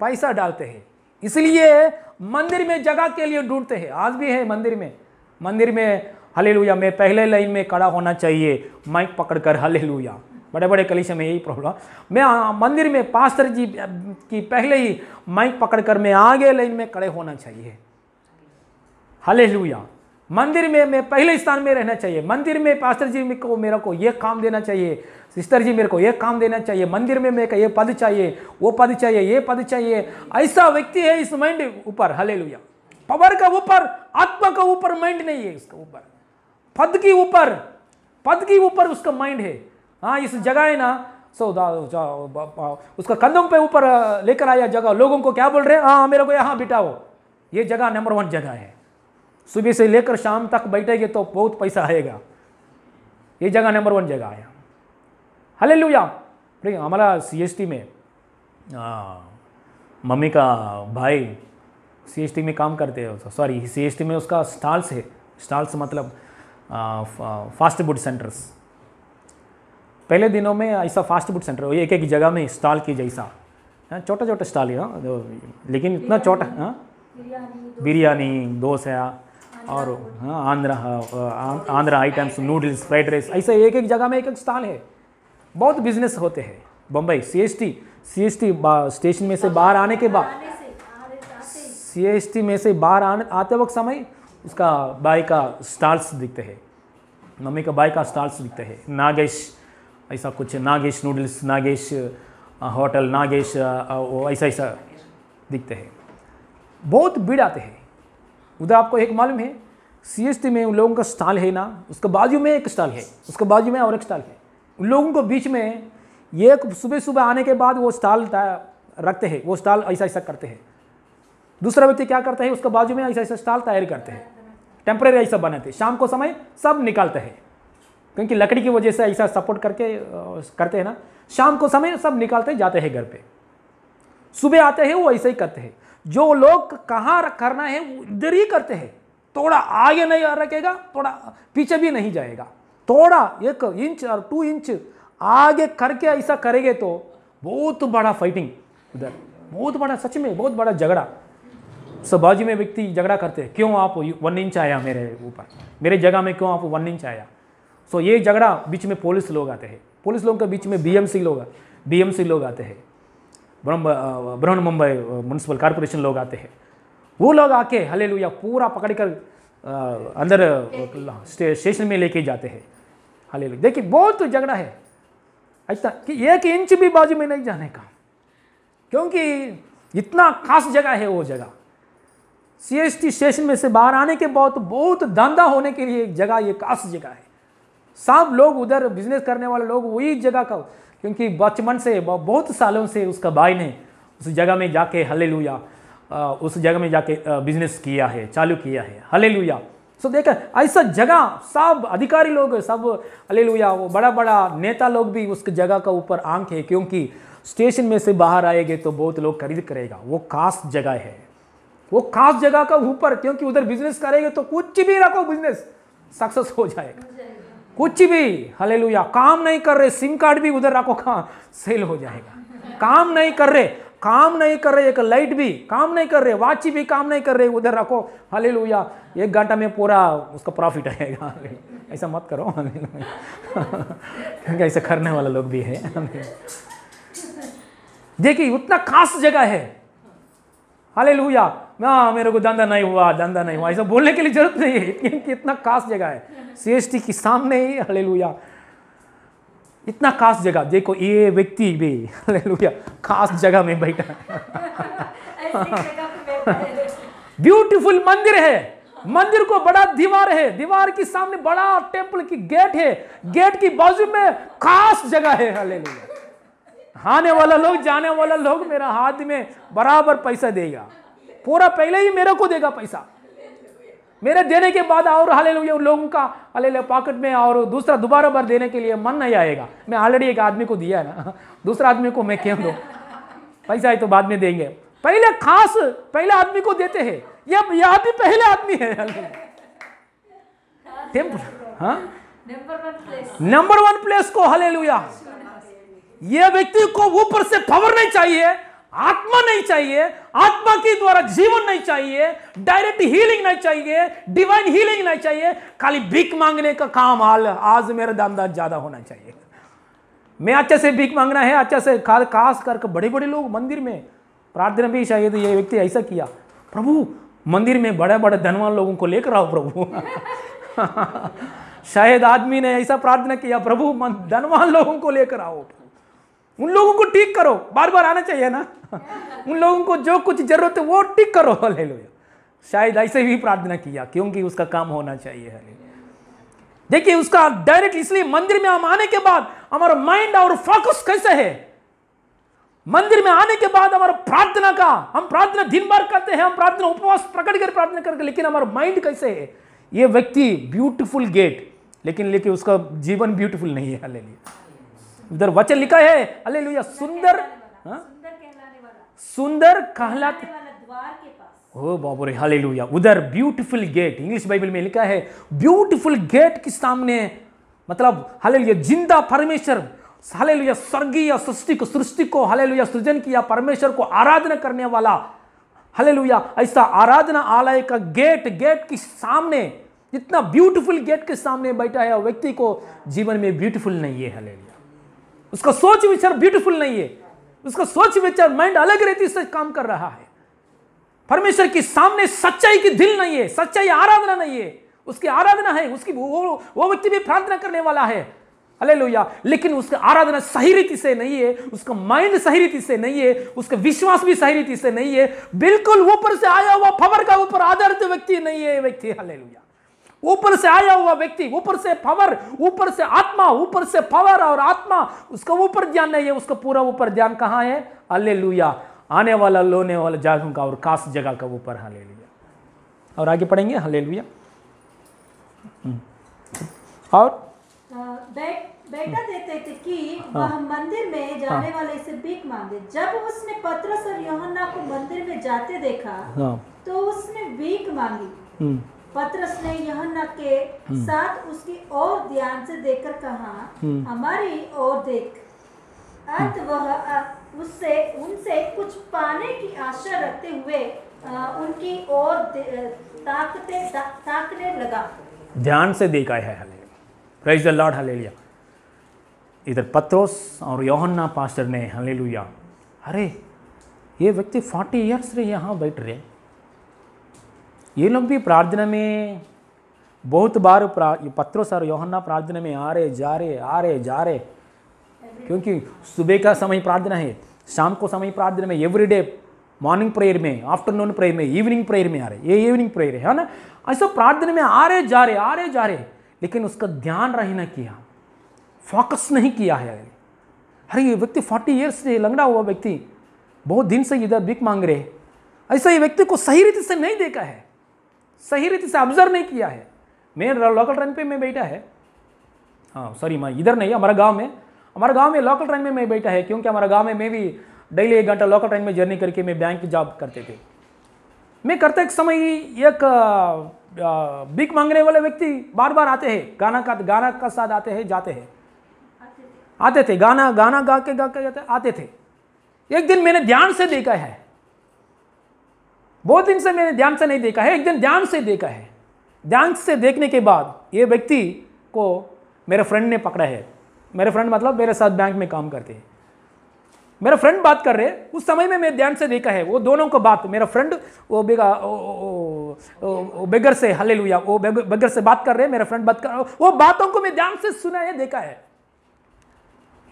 पैसा डालते हैं, इसलिए मंदिर में जगह के लिए ढूंढते हैं। आज भी है मंदिर में हालेलुया, मैं पहले लाइन में खड़ा होना चाहिए माइक पकड़कर। हालेलुया, बड़े बड़े कलीसिया में यही प्रॉब्लम, मैं मंदिर में पास्टर जी की पहले ही माइक पकड़कर मैं आगे लाइन में खड़े होना चाहिए। हालेलुया, मंदिर में मैं पहले स्थान में रहना चाहिए, मंदिर में पास्टर जी को मेरे को ये काम देना चाहिए, सिस्टर जी मेरे को ये काम देना चाहिए, मंदिर में मेरे को ये पद चाहिए, वो पद चाहिए, ये पद चाहिए। ऐसा व्यक्ति है इस माइंड ऊपर। हालेलुया, पावर का ऊपर, आत्मा का ऊपर माइंड नहीं है, इसका ऊपर पद की ऊपर उसका माइंड है। हाँ, इस जगह है ना, उसका कंधों पे ऊपर लेकर आया जगह, लोगों को क्या बोल रहे हैं? हाँ मेरे को यहाँ बिठाओ, ये जगह नंबर 1 जगह है, सुबह से लेकर शाम तक बैठेंगे तो बहुत पैसा आएगा, ये जगह नंबर 1 जगह है। हालेलुया। हमारा CST में मम्मी का भाई CST में काम करते हैं, सॉरी CST में उसका स्टॉल्स मतलब फास्ट फूड सेंटर्स। पहले दिनों में ऐसा फास्ट फूड सेंटर एक जगह में स्टॉल की जैसा, छोटा स्टॉल है, लेकिन इतना छोटा, बिरयानी, डोसा और Andhra items, noodles, fried rice, ऐसे एक जगह में एक स्टॉल है। बहुत बिजनेस होते हैं बम्बई। CST स्टेशन में से बाहर आने के बाद, CST में से बाहर आते वक्त समय उसका बाई का स्टॉल्स दिखते हैं, मम्मी का बाई का स्टॉल्स दिखते हैं। नागेश ऐसा कुछ, नागेश नूडल्स, नागेश होटल, नागेश ऐसा दिखते हैं। बहुत भीड़ आते हैं उधर। आपको एक मालूम है, CST में उन लोगों का स्टॉल है ना, उसके बाजू में एक स्टॉल है, उसके बाजू में और एक स्टॉल है। उन लोगों को बीच में ये सुबह आने के बाद वो स्टॉल रखते हैं, वो स्टॉल ऐसा करते हैं। दूसरा व्यक्ति क्या करता है, उसके बाजू में ऐसा स्टॉल तैयार करते हैं, टेम्परेरी ऐसा बनाते हैं। शाम को समय सब निकालते हैं, क्योंकि लकड़ी की वजह से ऐसा सपोर्ट करके करते हैं ना, शाम को समय सब निकालते जाते हैं घर पे। सुबह आते हैं वो ऐसे ही करते हैं। जो लोग कहाँ करना है इधर ही करते हैं, थोड़ा आगे नहीं रखेगा, थोड़ा पीछे भी नहीं जाएगा, थोड़ा 1 इंच और 2 इंच आगे करके ऐसा करेंगे तो बहुत बड़ा फाइटिंग उधर, बहुत बड़ा, सच में बहुत बड़ा झगड़ा। सब बाजू में व्यक्ति झगड़ा करते हैं, क्यों आप 1 इंच आया मेरे ऊपर, मेरे जगह में क्यों आप 1 इंच आया। सो ये झगड़ा बीच में पुलिस लोग आते हैं, पुलिस लोगों के बीच में BMC लोग आते हैं, बृहन मुंबई म्यूनसिपल कॉर्पोरेशन लोग आते हैं। वो लोग आके हालेलुया पूरा पकड़ कर अंदर स्टेशन में लेके जाते हैं। हालेलुया। देखिए बहुत झगड़ा है ऐसा कि 1 इंच भी बाजू में नहीं जाने का, क्योंकि इतना खास जगह है वो जगह। CST स्टेशन में से बाहर आने के बाद बहुत धंधा होने के लिए एक जगह, ये खास जगह है। सब लोग उधर बिजनेस करने वाले लोग वही जगह का, क्योंकि बचपन से बहुत सालों से उसका भाई ने उस जगह में जाके हालेलुया उस जगह में जाके बिजनेस किया है, चालू किया है। हालेलुया। सो देखा ऐसा जगह सब अधिकारी लोग सब हालेलुया, वो बड़ा बड़ा नेता लोग भी उस जगह का ऊपर आंख है, क्योंकि स्टेशन में से बाहर आएंगे तो बहुत लोग खरीद करेगा। वो खास जगह है, वो खास जगह का ऊपर, क्योंकि उधर बिजनेस करेंगे तो कुछ भी रखो बिजनेस सक्सेस हो जाएगा, कुछ भी। हालेलुया। काम नहीं कर रहे, सिम कार्ड भी उधर रखो, कहाँ सेल हो जाएगा। काम नहीं कर रहे, एक लाइट भी काम नहीं कर रहे, वाची भी काम नहीं कर रहे, उधर रखो। हालेलुया। 1 घंटा में पूरा उसका प्रॉफिट आएगा। ऐसा मत करो, क्योंकि ऐसा करने वाला लोग भी है। देखिए उतना खास जगह है। हालेलुया। ना मेरे को धंधा नहीं हुआ ऐसा बोलने के लिए जरूरत नहीं है, क्योंकि इतना खास जगह है। CST के सामने ही हालेलुया इतना खास जगह। देखो ये व्यक्ति भी हालेलुया खास जगह में बैठा है। ब्यूटीफुल मंदिर है, मंदिर को बड़ा दीवार है, दीवार के सामने बड़ा टेंपल की गेट है, गेट की बाजू में खास जगह है। हालेलुया। आने वाला लोग जाने वाला लोग मेरा हाथ में बराबर पैसा देगा, पूरा पहले ही मेरे को देगा पैसा, मेरे देने के बाद और हालेलुया उन लोगों का हालेलुया पॉकेट में और दूसरा दोबारा बार देने के लिए मन नहीं आएगा। मैं ऑलरेडी एक आदमी को दिया है ना, दूसरा आदमी को मैं क्यों दूं? पैसा है तो बाद में देंगे, पहले खास पहले आदमी को देते हैं। यह भी पहले आदमी है। नंबर 1 प्लेस को हालेलुया। यह व्यक्ति को ऊपर से पावर नहीं चाहिए, आत्मा नहीं चाहिए, आत्मा के द्वारा जीवन नहीं चाहिए, डायरेक्ट हीलिंग नहीं चाहिए, डिवाइन हीलिंग नहीं चाहिए, खाली भीख मांगने का काम हाल आज मेरा धंधा ज्यादा होना चाहिए। मैं अच्छे से भीख मांगना है, अच्छे से खास करके बड़े बड़े लोग मंदिर में प्रार्थना भी शायद ये व्यक्ति ऐसा किया, प्रभु मंदिर में बड़े बड़े धनवान लोगों को लेकर आओ प्रभु। शायद आदमी ने ऐसा प्रार्थना किया, प्रभु धनवान लोगों को लेकर आओ, उन लोगों को ठीक करो, बार बार आना चाहिए ना। उन लोगों को जो कुछ जरूरत है वो ठीक करो। हालेलुया। शायद ऐसे भी प्रार्थना किया, क्योंकि उसका काम होना चाहिए। हालेलुया। देखिए उसका डायरेक्ट, इसलिए मंदिर में हम आने के बाद हमारा माइंड और फोकस कैसे है, मंदिर में आने के बाद हमारा प्रार्थना का, हम प्रार्थना दिन भर करते हैं, हम प्रार्थना उपवास प्रकट कर प्रार्थना करके, लेकिन हमारा माइंड कैसे है? ये व्यक्ति ब्यूटीफुल गेट, लेकिन उसका जीवन ब्यूटीफुल नहीं है। हालेलुया। उधर वचन लिखा है हालेलुया, सुंदर कहलाते द्वार के पास। ओ बाबू रे हालेलुया। उधर ब्यूटीफुल गेट, इंग्लिश बाइबल में लिखा है ब्यूटीफुल गेट के सामने, मतलब हालेलुया जिंदा परमेश्वर, हालेलुया स्वर्गीय सृष्टि को हालेलुया सृजन किया परमेश्वर को आराधना करने वाला, हालेलुया ऐसा आराधना आलय का गेट के सामने, इतना ब्यूटीफुल गेट के सामने बैठा है। व्यक्ति को जीवन में ब्यूटीफुल नहीं है। हालेलुया। उसका सोच विचार ब्यूटीफुल नहीं है, उसका सोच विचार माइंड अलग रीति से काम कर रहा है। परमेश्वर के सामने सच्चाई की दिल नहीं है, सच्चाई आराधना नहीं है, उसकी आराधना है, उसकी वो व्यक्ति भी प्रार्थना करने वाला है। हालेलुया। लेकिन उसका आराधना सही रीति से नहीं है, उसका माइंड सही रीति से नहीं है, उसका विश्वास भी सही रीति से नहीं है, बिल्कुल ऊपर से आया हुआ पावर का ऊपर आधारित व्यक्ति नहीं है व्यक्ति। हालेलुया। ऊपर से आया हुआ व्यक्ति, ऊपर से पावर, ऊपर से आत्मा, ऊपर से पावर और आत्मा, उसका ऊपर ध्यान नहीं है, उसका पूरा ऊपर ध्यान कहाँ है? हालेलुया आने वाला लोने वाला जगह का और खास जगह का ऊपर। हालेलुया। और आगे पढ़ेंगे। हालेलुया। और बेटा देते थे कि वह मंदिर में जाने वाले से भीख मांगे। जब उसने पतरस और यूहन्ना को मंदिर में जाते देखा तो उसने भीख मांगी। पतरस ने यूहन्ना के साथ उसकी ओर ध्यान से देखकर कहा, हमारी ओर देख। अंत वह उनसे कुछ पाने की आशा रखते हुए उनकी ओर ताकने लगा। ध्यान से देखा है। Hallelujah. Praise the Lord. Hallelujah. इधर पतरस और यूहन्ना पास्टर ने हालेलुया, अरे ये व्यक्ति 40 ईयर्स से यहाँ बैठ रहे, ये लोग भी प्रार्थना में बहुत बार पत्रोस और यूहन्ना प्रार्थना में आ रहे जा रहे, क्योंकि सुबह का समय प्रार्थना है, शाम को समय प्रार्थना में, एवरीडे मॉर्निंग प्रेयर में, आफ्टरनून प्रेयर में, इवनिंग प्रेयर में आ रहे, ये इवनिंग प्रेयर है ना। ऐसा प्रार्थना में आ रहे जा रहे, लेकिन उसका ध्यान रहना किया, फोकस नहीं किया है। अरे ये व्यक्ति 40 ईयर्स से लंगड़ा हुआ व्यक्ति बहुत दिन से इधर भीख मांग रहे, ऐसा ये व्यक्ति को सही रीति से नहीं देखा है, सही रीति से ऑब्जर्व नहीं किया है। मैं लोकल ट्रेन पे मैं बैठा है, हाँ सॉरी मैं इधर नहीं, हमारा गांव में लोकल ट्रेन में मैं बैठा है, क्योंकि हमारा गांव में मैं भी डेली 1 घंटा लोकल ट्रेन में जर्नी करके मैं बैंक की जॉब करते थे। मैं करते एक समय एक भीख मांगने वाले व्यक्ति बार बार आते हैं, गाना का साथ आते हैं जाते हैं, आते थे, गाना गा के आते थे। एक दिन मैंने ध्यान से देखा है, बहुत दिन से मैंने ध्यान से नहीं देखा है, एक दिन ध्यान से देखा है। ध्यान से देखने के बाद ये व्यक्ति को मेरे फ्रेंड ने पकड़ा है। मेरे फ्रेंड मतलब मेरे साथ बैंक में काम करते हैं। मेरा फ्रेंड बात कर रहे, उस समय में मैं ध्यान से देखा है वो दोनों को बात। मेरा फ्रेंड वो बेगर से, हालेलुया, वो बेगर से बात कर रहे, मेरा फ्रेंड बात कर, वो बातों को मैं ध्यान से सुना है, देखा है।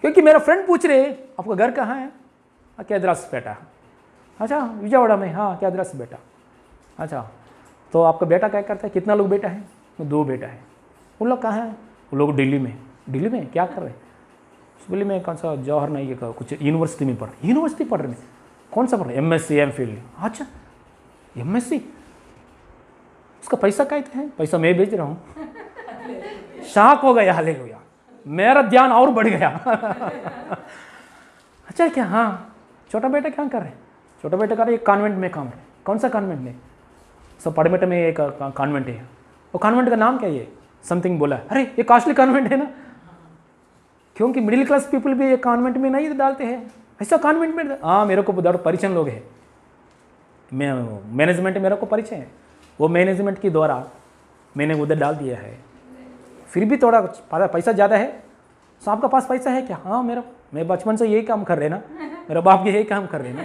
क्योंकि मेरा फ्रेंड पूछ रहे आपका घर कहाँ है? कैदरास बेटा। अच्छा विजयवाड़ा में, हाँ कैदरास बेटा। अच्छा तो आपका बेटा क्या करता है? कितना लोग बेटा है? 2 बेटा है। उन लोग कहाँ हैं? वो लोग दिल्ली में। दिल्ली में क्या कर रहे हैं? दिल्ली में कौन सा जवाहर नहीं है, कुछ यूनिवर्सिटी में पढ़ रहे। यूनिवर्सिटी पढ़ रहे हैं? कौन सा पढ़ रहे? MSc MPhil। अच्छा MSc, उसका पैसा कहते हैं? पैसा मैं भेज रहा हूँ। शाक हो गया, हालेलुया, मेरा ध्यान और बढ़ गया। अच्छा क्या? हाँ छोटा बेटा क्या कर रहे हैं? छोटा बेटा कर रहे एक कॉन्वेंट में काम है। कौन सा कॉन्वेंट में? सब पड़मेट में एक कॉन्वेंट है। वो कॉन्वेंट का नाम क्या है? समथिंग बोला। अरे ये कॉस्टली कॉन्वेंट है ना, क्योंकि मिडिल क्लास पीपल भी ये कॉन्वेंट में नहीं डालते हैं। ऐसा कॉन्वेंट में, हाँ मेरे को उधर परिचय लोग हैं, मैं मैनेजमेंट मेरे को परिचय है, वो मैनेजमेंट के द्वारा मैंने उधर डाल दिया है। फिर भी थोड़ा पैसा ज़्यादा है। तो आपका पास पैसा है क्या? हाँ मैं बचपन से यही काम कर रहे ना, मेरा बाप भी यही काम कर रहे ना।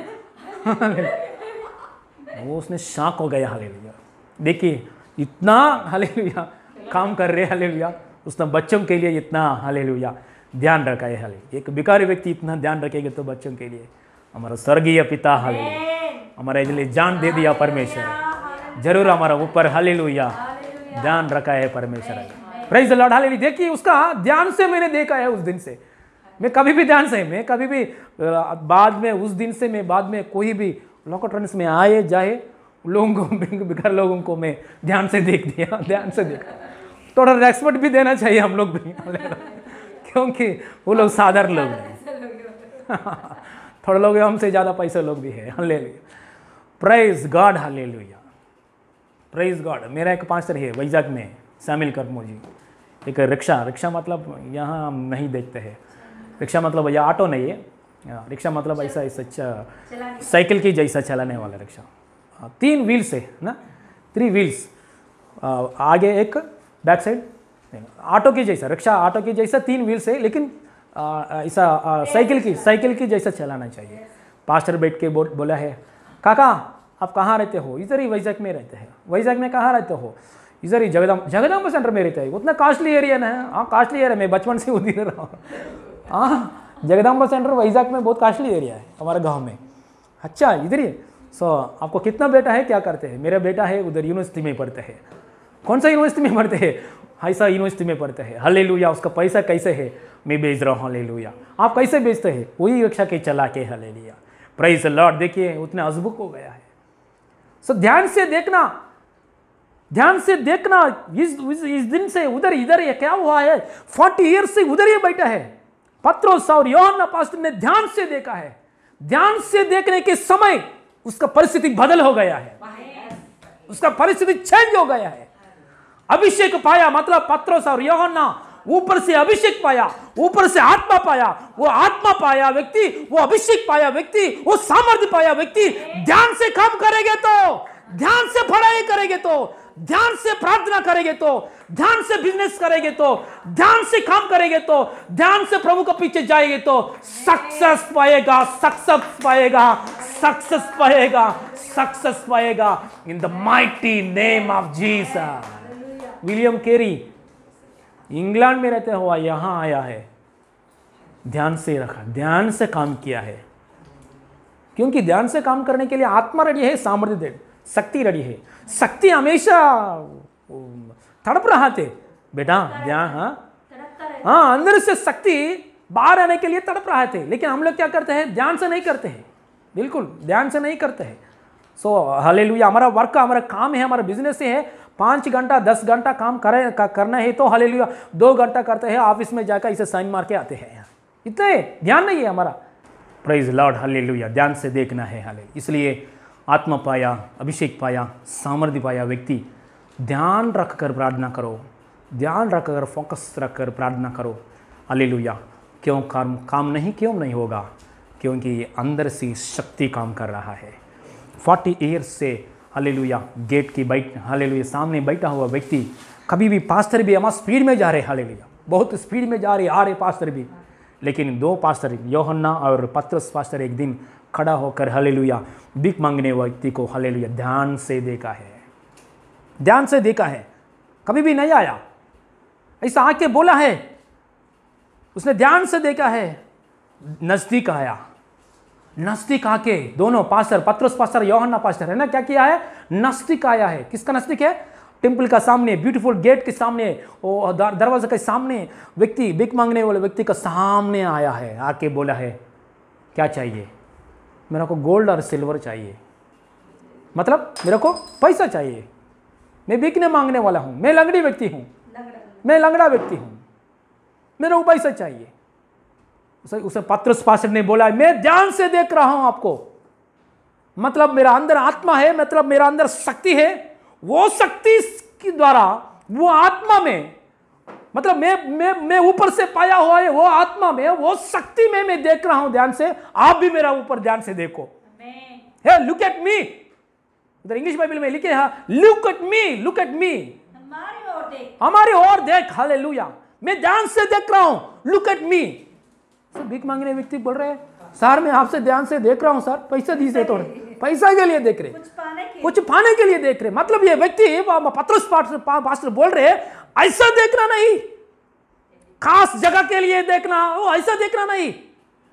वो उसने शाक हो गया, हालेलुया। देखिए इतना हालेलुया काम कर रहे, हालेलुया, उसने बच्चों के लिए इतना हालेलुया ध्यान रखा है। हालेलुया, एक भिखारी व्यक्ति इतना ध्यान रखेगा तो बच्चों के लिए हमारा स्वर्गीय पिता हालेलुया हमारे लिए जान दे दिया परमेश्वर, जरूर हमारा ऊपर हालेलुया ध्यान रखा है परमेश्वर। Praise the Lord, hallelujah. देखिए उसका ध्यान से मैंने देखा है। उस दिन से मैं कभी भी ध्यान से, मैं कभी भी बाद में, उस दिन से मैं बाद में कोई भी लोकल ट्रेन्स में आए जाए लोगों को, बेकार लोगों को मैं ध्यान से देख दिया, ध्यान से देखा। थोड़ा रेस्पेक्ट भी देना चाहिए हम लोग भी, क्योंकि वो लोग साधारण लोग नहीं। थोड़े लोग हमसे ज़्यादा पैसे लोग भी है। Hallelujah, praise God, hallelujah, praise God. मेरा एक पास्टर है वैजाग में, शामिल करमो जी। एक रिक्शा मतलब यहाँ हम नहीं देखते हैं। रिक्शा मतलब भैया ऑटो नहीं है, रिक्शा मतलब ऐसा साइकिल की जैसा चलाने वाला रिक्शा। 3 व्हील्स है ना, 3 व्हील्स, आगे एक बैक साइड, ऑटो की जैसा, रिक्शा ऑटो की जैसा 3 व्हील्स है, लेकिन ऐसा साइकिल की जैसा चलाना चाहिए। पास्टर बैठ के बोला है, काका आप कहाँ रहते हो? इधर ही वैजाग में रहते हैं। वैजाग में कहाँ रहते हो? इधर ही जगदम्बा सेंटर में रहते हैं। उतना कॉस्टली एरिया ना है। हाँ कॉस्टली एरिया, मैं बचपन से उधर रहा हूँ। हाँ जगदम्बा सेंटर वैजाग में बहुत कॉस्टली एरिया है हमारे गांव में। अच्छा इधर ही। आपको कितना बेटा है, क्या करते हैं? मेरा बेटा है उधर यूनिवर्सिटी में पढ़ते हैं। कौन सा यूनिवर्सिटी में पढ़ते हैं? ऐसा यूनिवर्सिटी में पढ़ते हैं। हालेलुया, उसका पैसा कैसे है? मैं भेज रहा हूँ। हालेलुया, आप कैसे भेजते हैं? वही रिक्शा के चला के। Hallelujah, praise the Lord. देखिए उतने अजबुक हो गया है। ध्यान से देखना, ध्यान से देखना। इस दिन से उधर इधर ये क्या हुआ है? 40 ईयर्स से उधर ही बैठा है। पत्रोस और यूहन्ना पास्टर ने ध्यान से देखा है। ध्यान से देखने के समय उसका परिस्थिति बदल हो गया है, उसका परिस्थिति चेंज हो गया है। अभिषेक पाया, मतलब पत्रोस और यूहन्ना ऊपर से अभिषेक पाया, ऊपर से आत्मा पाया। वो आत्मा पाया व्यक्ति, वो अभिषेक पाया व्यक्ति, वो सामर्थ्य पाया व्यक्ति ध्यान से काम करेंगे तो, ध्यान से पढ़ाई करेंगे तो, ध्यान से प्रार्थना करेंगे तो, ध्यान से बिजनेस करेंगे तो, ध्यान से काम करेंगे तो, ध्यान से प्रभु के पीछे जाएंगे तो सक्सेस पाएगा, सक्सेस पाएगा, सक्सेस पाएगा, सक्सेस पाएगा इन the mighty name of Jesus. William Carey, England में रहते हुआ यहाँ आया है, ध्यान से रखा, ध्यान से काम किया है। क्योंकि ध्यान से काम करने के लिए आत्मा रेडी है, सामर्थ्य दे, शक्ति रेडी है। शक्ति हमेशा तड़प रहा थे बेटा, ध्यान, हाँ अंदर से शक्ति बाहर आने के लिए तड़प रहे थे। लेकिन हम लोग क्या करते हैं, ध्यान से नहीं करते हैं, बिल्कुल ध्यान से नहीं करते हैं। सो हालेलुया, हमारा वर्क, हमारा काम है, हमारा बिजनेस है, 5 घंटा 10 घंटा काम करना है तो हालेलुया 2 घंटा करते हैं, ऑफिस में जाकर इसे साइन मार के आते हैं, इतने ध्यान नहीं है हमारा। प्रेज लॉर्ड, हालेलुया, ध्यान से देखना है, हालेलुया। इसलिए आत्मा पाया, अभिषेक पाया, सामर्थ्य पाया व्यक्ति ध्यान रखकर प्रार्थना करो, ध्यान रखकर फोकस रखकर प्रार्थना करो, हालेलुया। क्यों काम नहीं होगा? क्योंकि अंदर से शक्ति काम कर रहा है। 40 ईयर्स से हालेलुया गेट की हालेलुया सामने बैठा हुआ व्यक्ति, कभी भी पास्टर भी हम स्पीड में जा रहे, हालेलुया बहुत स्पीड में जा रहे आ रहे पास्टर भी, लेकिन 2 पास्टर यूहन्ना और पतरस पास्टर एक दिन खड़ा होकर हालेलुया भीख मांगने व्यक्ति को हालेलुया ध्यान से देखा है, ध्यान से देखा है, कभी भी नहीं आया, ऐसा आके बोला है, उसने ध्यान से देखा है, नजदीक आया, नजदीक आके दोनों पास्टर, पतरस पास्टर, यूहन्ना पास्टर है ना, क्या किया है, नजदीक आया है। किसका नजदीक है? टेंपल का सामने, ब्यूटीफुल गेट के सामने, वो दरवाजे के सामने व्यक्ति, भीख मांगने वाले व्यक्ति का सामने आया है, आके बोला है क्या चाहिए? मेरे को गोल्ड और सिल्वर चाहिए, मतलब मेरे को पैसा चाहिए, मैं भीख नहीं मांगने वाला हूँ, मैं लंगड़ी व्यक्ति हूँ, मैं लंगड़ा व्यक्ति हूँ, मेरे को पैसा चाहिए। उसे पतरस पास्टर ने बोला, मैं ध्यान से देख रहा हूं आपको, मतलब मेरा अंदर आत्मा है, मतलब मेरा अंदर शक्ति है, वो शक्ति के द्वारा वो आत्मा में, मतलब मैं ऊपर से पाया हुआ है, वो आत्मा में, वो शक्ति में मैं देख रहा हूं ध्यान से। आप भी मेरा ऊपर ध्यान से देखो, हे लुक एट मी, उधर इंग्लिश बाइबल में लिखे है look at me, look at मी, हमारी ओर देख, हालेलुया, मैं ध्यान से देख रहा हूं, लुक एट मी। तो भीख मांगने व्यक्ति बोल रहे हैं, सर मैं आपसे ध्यान से देख रहा हूं सर, पैसा दीजिए, थोड़े पैसा के लिए देख रहे, कुछ पाने के लिए देख रहे। मतलब ये व्यक्ति पतरस पास्टर बोल रहे ऐसा देखना नहीं, खास जगह के लिए देखना, वो ऐसा देखना नहीं,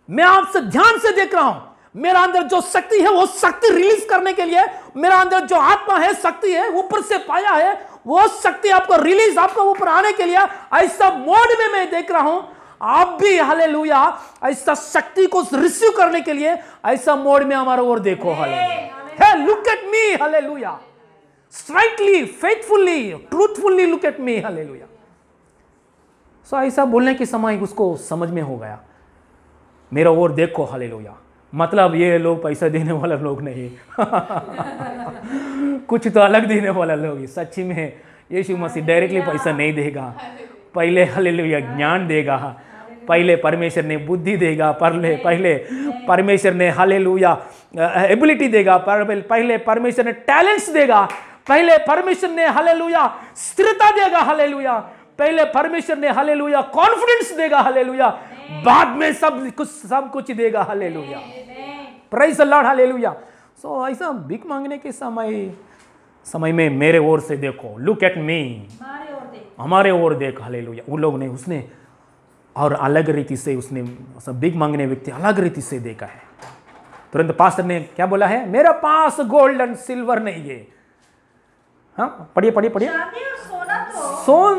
मैं आपसे ध्यान से देख रहा हूं, मेरा अंदर जो शक्ति है वो शक्ति रिलीज करने के लिए, मेरा अंदर जो आत्मा है, शक्ति है, ऊपर से पाया है, वो शक्ति आपको रिलीज, आपको ऊपर आने के लिए ऐसा मोड में मैं देख रहा हूं। आप भी हालेलुया ऐसा शक्ति को रिसीव करने के लिए ऐसा मोड में हमारा ओर देखो, hallelujah, hey look at me, hallelujah, straightly, faithfully, truthfully look at me, hallelujah. So ऐसा बोलने के समय उसको समझ में हो गया, मेरा ओर देखो, हालेलुया, मतलब ये लोग पैसा देने वाला लोग नहीं कुछ तो अलग देने वाला लोग। सच्ची में यीशु मसीह डायरेक्टली पैसा नहीं देगा, पहले हालेलुया ज्ञान देगा, पहले परमेश्वर ने बुद्धि देगा, पहले परमेश्वर ने हालेलुया एबिलिटी देगा, पहले परमेश्वर ने टैलेंट्स देगा, पहले परमेश्वर ने हालेलुया स्थिरता देगा, हालेलुया पहले परमेश्वर ने हालेलुया कॉन्फिडेंस देगा, हालेलुया बाद में सब कुछ देगा, hallelujah, praise the Lord, hallelujah. So ऐसा भीख मांगने के समय में मेरे ओर से देखो, लुक एट मी, हमारे ओर देख, हालेलुया। उन लोग ने उसने और अलग रीति से उसने भीख मांगने व्यक्ति अलग रीति से देखा है। तुरंत पास्टर ने क्या बोला है, मेरा पास गोल्ड एंड सिल्वर नहीं है। हाँ पढ़िए,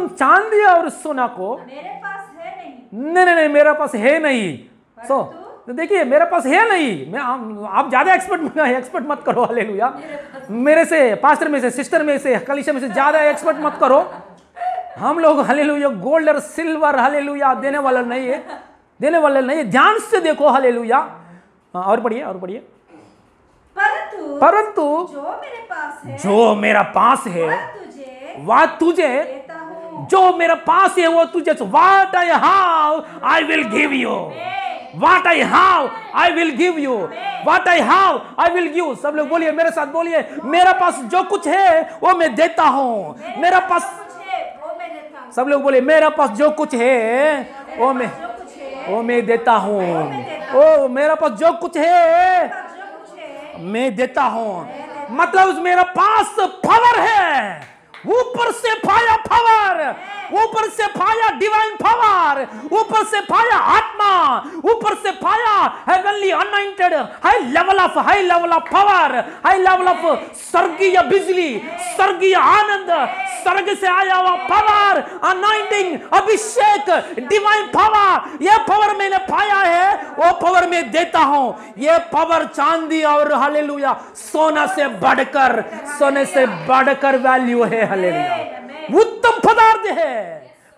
चांदी और सोना को मेरे पास है नहीं, नहीं मेरा पास है नहीं। सो देखिए मेरे पास है नहीं, मैं आप ज्यादा एक्सपर्ट मत करो, हालेलुया, मेरे से, पास्टर में से, सिस्टर में से, कलीसिया में से ज्यादा एक्सपर्ट मत करो। हम लोग हालेलुया गोल्ड और सिल्वर हालेलुया देने वाला नहीं है, ध्यान से देखो, हालेलुया। और पढ़िए, परंतु जो मेरा पास है वह तुझे, जो मेरा पास है वो तुझे, what I have I will give you, what I have I will give you, what I have I will give. सब लोग बोलिए, मेरे साथ बोलिए, मेरा पास जो कुछ है वो मैं देता हूँ, मेरा पास, सब लोग बोलिए, मेरा पास जो कुछ है वो मैं देता हूँ, ओ मेरा पास जो कुछ है मैं देता हूँ। मतलब मेरा पास पावर है, ऊपर से पाया पावर ऊपर से फायर डिवाइन पावर, ऊपर से फायर आत्मा, ऊपर से fire heavenly anointed high level of power, high level of स्वर्गीय बिजली, स्वर्गीय आनंद, स्वर्ग से आया हुआ पावर, अनॉइंटिंग, अभिषेक, डिवाइन पावर। ये पावर मैंने पाया है, वो पावर मैं देता हूं। ये पावर चांदी और हालेलुया सोना से बढ़कर, सोने से बढ़कर वैल्यू है। हालेलुया, उत्तम पदार्थ है।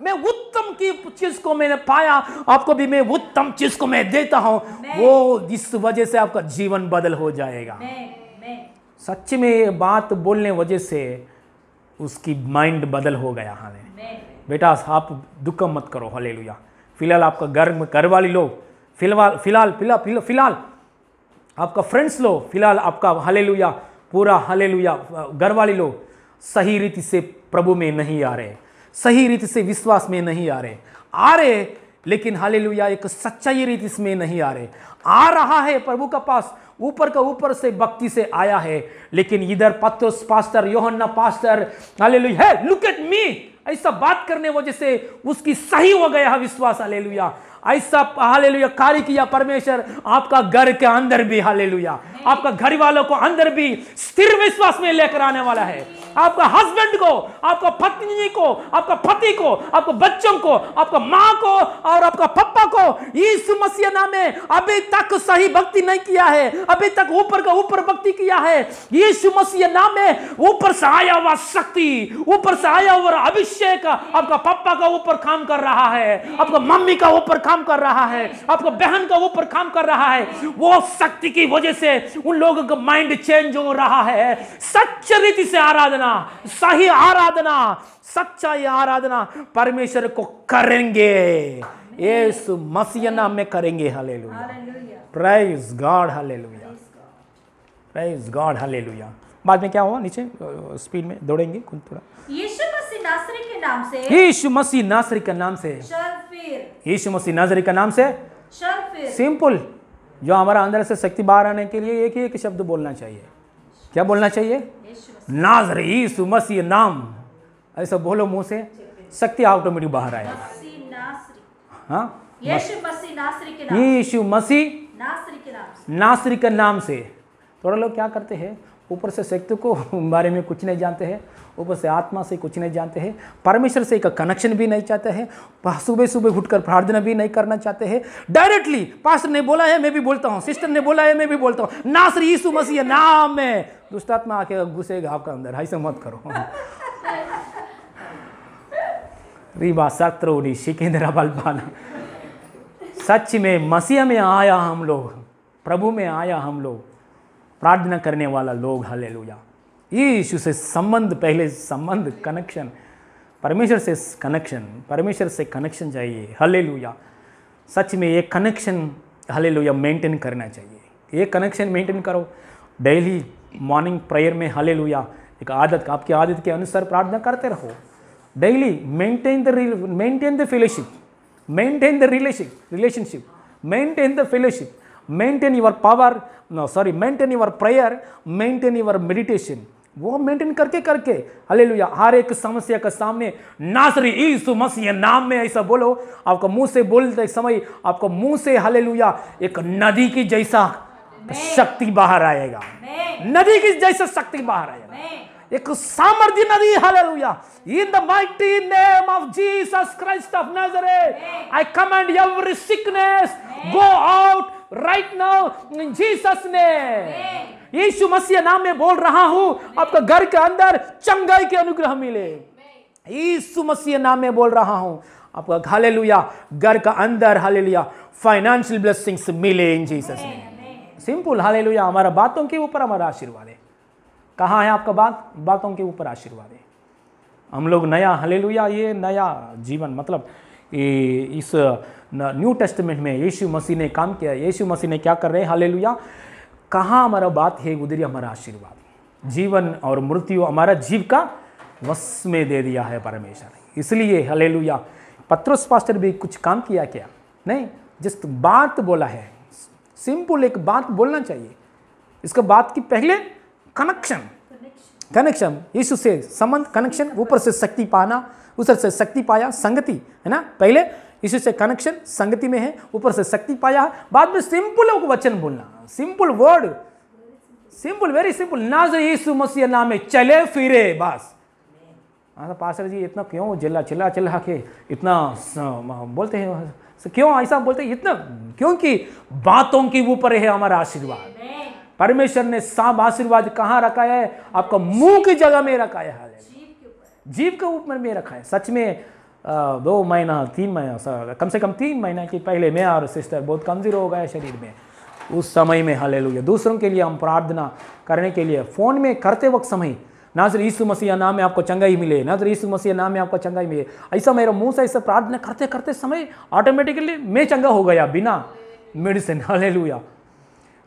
मैं उत्तम की चीज को मैंने पाया, आपको भी मैं उत्तम चीज को मैं देता हूं। वो इस वजह से आपका जीवन बदल हो जाएगा। सच में ये बात बोलने वजह से उसकी माइंड बदल हो गया। बेटा आप दुख मत करो। हालेलुया। फिलहाल आपका घर वाली लोग, फिलहाल आपका फ्रेंड्स लोग, फिलहाल आपका हालेलुया पूरा हालेलुया घर वाले लोग सही रीति से प्रभु में नहीं आ रहे, सही रीति से विश्वास में नहीं आ रहे, लेकिन हालेलुया एक सच्चाई रीति में नहीं आ रहे। आ रहा है प्रभु का पास, ऊपर का ऊपर से भक्ति से आया है, लेकिन इधर पत्रोस पास्टर, यूहन्ना पास्टर, हालेलुया लुक एट मी, ऐसा बात करने वजह से उसकी सही हो गया विश्वास। हालेलुया ऐसा हालेलुया कार्य किया परमेश्वर आपका घर के अंदर भी। हालेलुया आपका घर वालों को अंदर भी स्थिर विश्वास में लेकर आने वाला है। आपका हस्बैंड को, आपका पत्नी को, आपका पति को, आपके बच्चों को, आपका माँ को और आपका पापा को यीशु मसीह नाम में अभी तक सही भक्ति नहीं किया है, अभी तक ऊपर का ऊपर भक्ति किया है, यीशु मसीह नाम में ऊपर से आया हुआ शक्ति, ऊपर से आया हुआ अभिषेक आपका पापा का ऊपर काम कर रहा है, आपका मम्मी का ऊपर काम कर रहा है, आपका बहन का ऊपर काम कर रहा है। वो शक्ति की वजह से उन लोगों का माइंड चेंज हो रहा है। सच्ची रीति से आराधना, सही आराधना, सच्चाई आराधना परमेश्वर को करेंगे, यीशु मसीह नाम में करेंगे। Hallelujah, praise God, hallelujah, praise God, hallelujah. बाद में क्या हुआ, नीचे स्पीड में दौड़ेंगे कुछ थोड़ा। यीशु मसीह नासरी के नाम से, यीशु मसीह नासरी के नाम से, यीशु मसीह नासरी के नाम से, सिंपल, जो हमारा अंदर से शक्ति बाहर आने के लिए एक ही एक शब्द बोलना चाहिए। क्या बोलना चाहिए? नाज़री यीशु मसीह नाम, ऐसा बोलो मुंह से, शक्ति ऑटोमेटिक बाहर आएगा। हाँ, यीशु मसीह नासरी के नाम, यीशु मसीह नासरी के नाम से। थोड़ा लोग क्या करते हैं, ऊपर से शक्ति को बारे में कुछ नहीं जानते हैं, ऊपर से आत्मा से कुछ नहीं जानते हैं, परमेश्वर से एक कनेक्शन भी नहीं चाहते हैं, सुबह सुबह उठकर प्रार्थना भी नहीं करना चाहते हैं। डायरेक्टली पास्टर ने बोला है मैं भी बोलता हूँ, सिस्टर ने बोला है मैं भी बोलता हूँ, नासरी यीशु मसीह नाम में दुष्टात्मा आके घुसेगा आपका अंदर। ऐसा मत करो। रीबा सत्रोडी शिकेंद्र बलबाना, सच में मसीह में आया हम लोग, प्रभु में आया हम लोग, प्रार्थना करने वाला लोग। हालेलुया, यीशु से संबंध, पहले संबंध, कनेक्शन, परमेश्वर से कनेक्शन चाहिए। हालेलुया, सच में ये कनेक्शन हालेलुया मेंटेन करना चाहिए। ये कनेक्शन मेंटेन करो डेली मॉर्निंग प्रेयर में। हालेलुया एक आदत, आपकी आदत के अनुसार प्रार्थना करते रहो daily. Maintain the fellowship, maintain the relationship, maintain the fellowship, maintain your power, maintain your prayer, maintain your meditation. वो मेंटेन करके हालेलुया हर एक समस्या के सामने नासरी यीशु मसीह नाम में ऐसा बोलो। आपका मुंह से बोलते समय आपका मुंह से हालेलुया एक नदी की जैसा शक्ति बाहर आएगा, नदी की जैसा शक्ति बाहर आएगा, एक सामर्थ्य नदी। Hallelujah, in the mighty name of Jesus Christ of Nazareth I command every sickness go out right now in Jesus name. Yeshu Masih नाम में बोल रहा हूं, आपका घर के अंदर चंगाई के अनुग्रह मिले। यीशु मसीह नाम में बोल रहा हूं, आपका हालेलुया घर का अंदर हालेलुया फाइनेंशियल ब्लेसिंग्स मिले इन जीसस नेम। Simple, hallelujah. हमारा बातों के ऊपर हमारा आशीर्वाद है। कहाँ है आपका बातों के ऊपर आशीर्वाद है। हम लोग नया हालेलुया, ये नया जीवन, मतलब इस न्यू टेस्टमेंट में यीशु मसीह ने काम किया। यीशु मसीह ने क्या कर रहे हैं, हालेलुया कहाँ हमारा बात है उधर ही हमारा आशीर्वाद। जीवन और मृत्यु हमारा जीव का वश में दे दिया है परमेश्वर। इसलिए हालेलुया पत्रोस पास्टर भी कुछ काम किया क्या? नहीं, जिस बात बोला है, सिंपल एक बात बोलना चाहिए। इसका बात की पहले कनेक्शन, कनेक्शन, यीशु से संबंध, कनेक्शन, ऊपर से शक्ति पाना, ऊपर से शक्ति पाया, संगति है ना। पहले यीशु से कनेक्शन, संगति में है, ऊपर से शक्ति पाया, बाद में सिंपल वचन बोलना, simple word, simple, very simple, नाज़रेती यीशु मसीह नाम में चले फिरे, बस। पास्टर जी इतना क्यों चिल्ला के इतना बोलते हैं, क्यों ऐसा बोलते हैं इतना? क्योंकि बातों के ऊपर है हमारा आशीर्वाद। परमेश्वर ने सब आशीर्वाद कहाँ रखा है? आपका मुंह की जगह में रखा है, जीव के ऊपर में रखा है। सच में 2 महीना 3 महीना, कम से कम 3 महीना के पहले मैं और सिस्टर बहुत कमजोर हो गए शरीर में। उस समय में हालेलुया दूसरों के लिए हम प्रार्थना करने के लिए फोन में करते वक्त समय, नाज़रेती यीशु मसीह नाम में आपको चंगाई मिले, नाज़रेती यीशु मसीह नाम में आपको चंगाई मिले, ऐसा मेरा मुंह से ऐसा प्रार्थना करते करते समय ऑटोमेटिकली मैं चंगा हो गया बिना मेडिसिन। हालेलुया।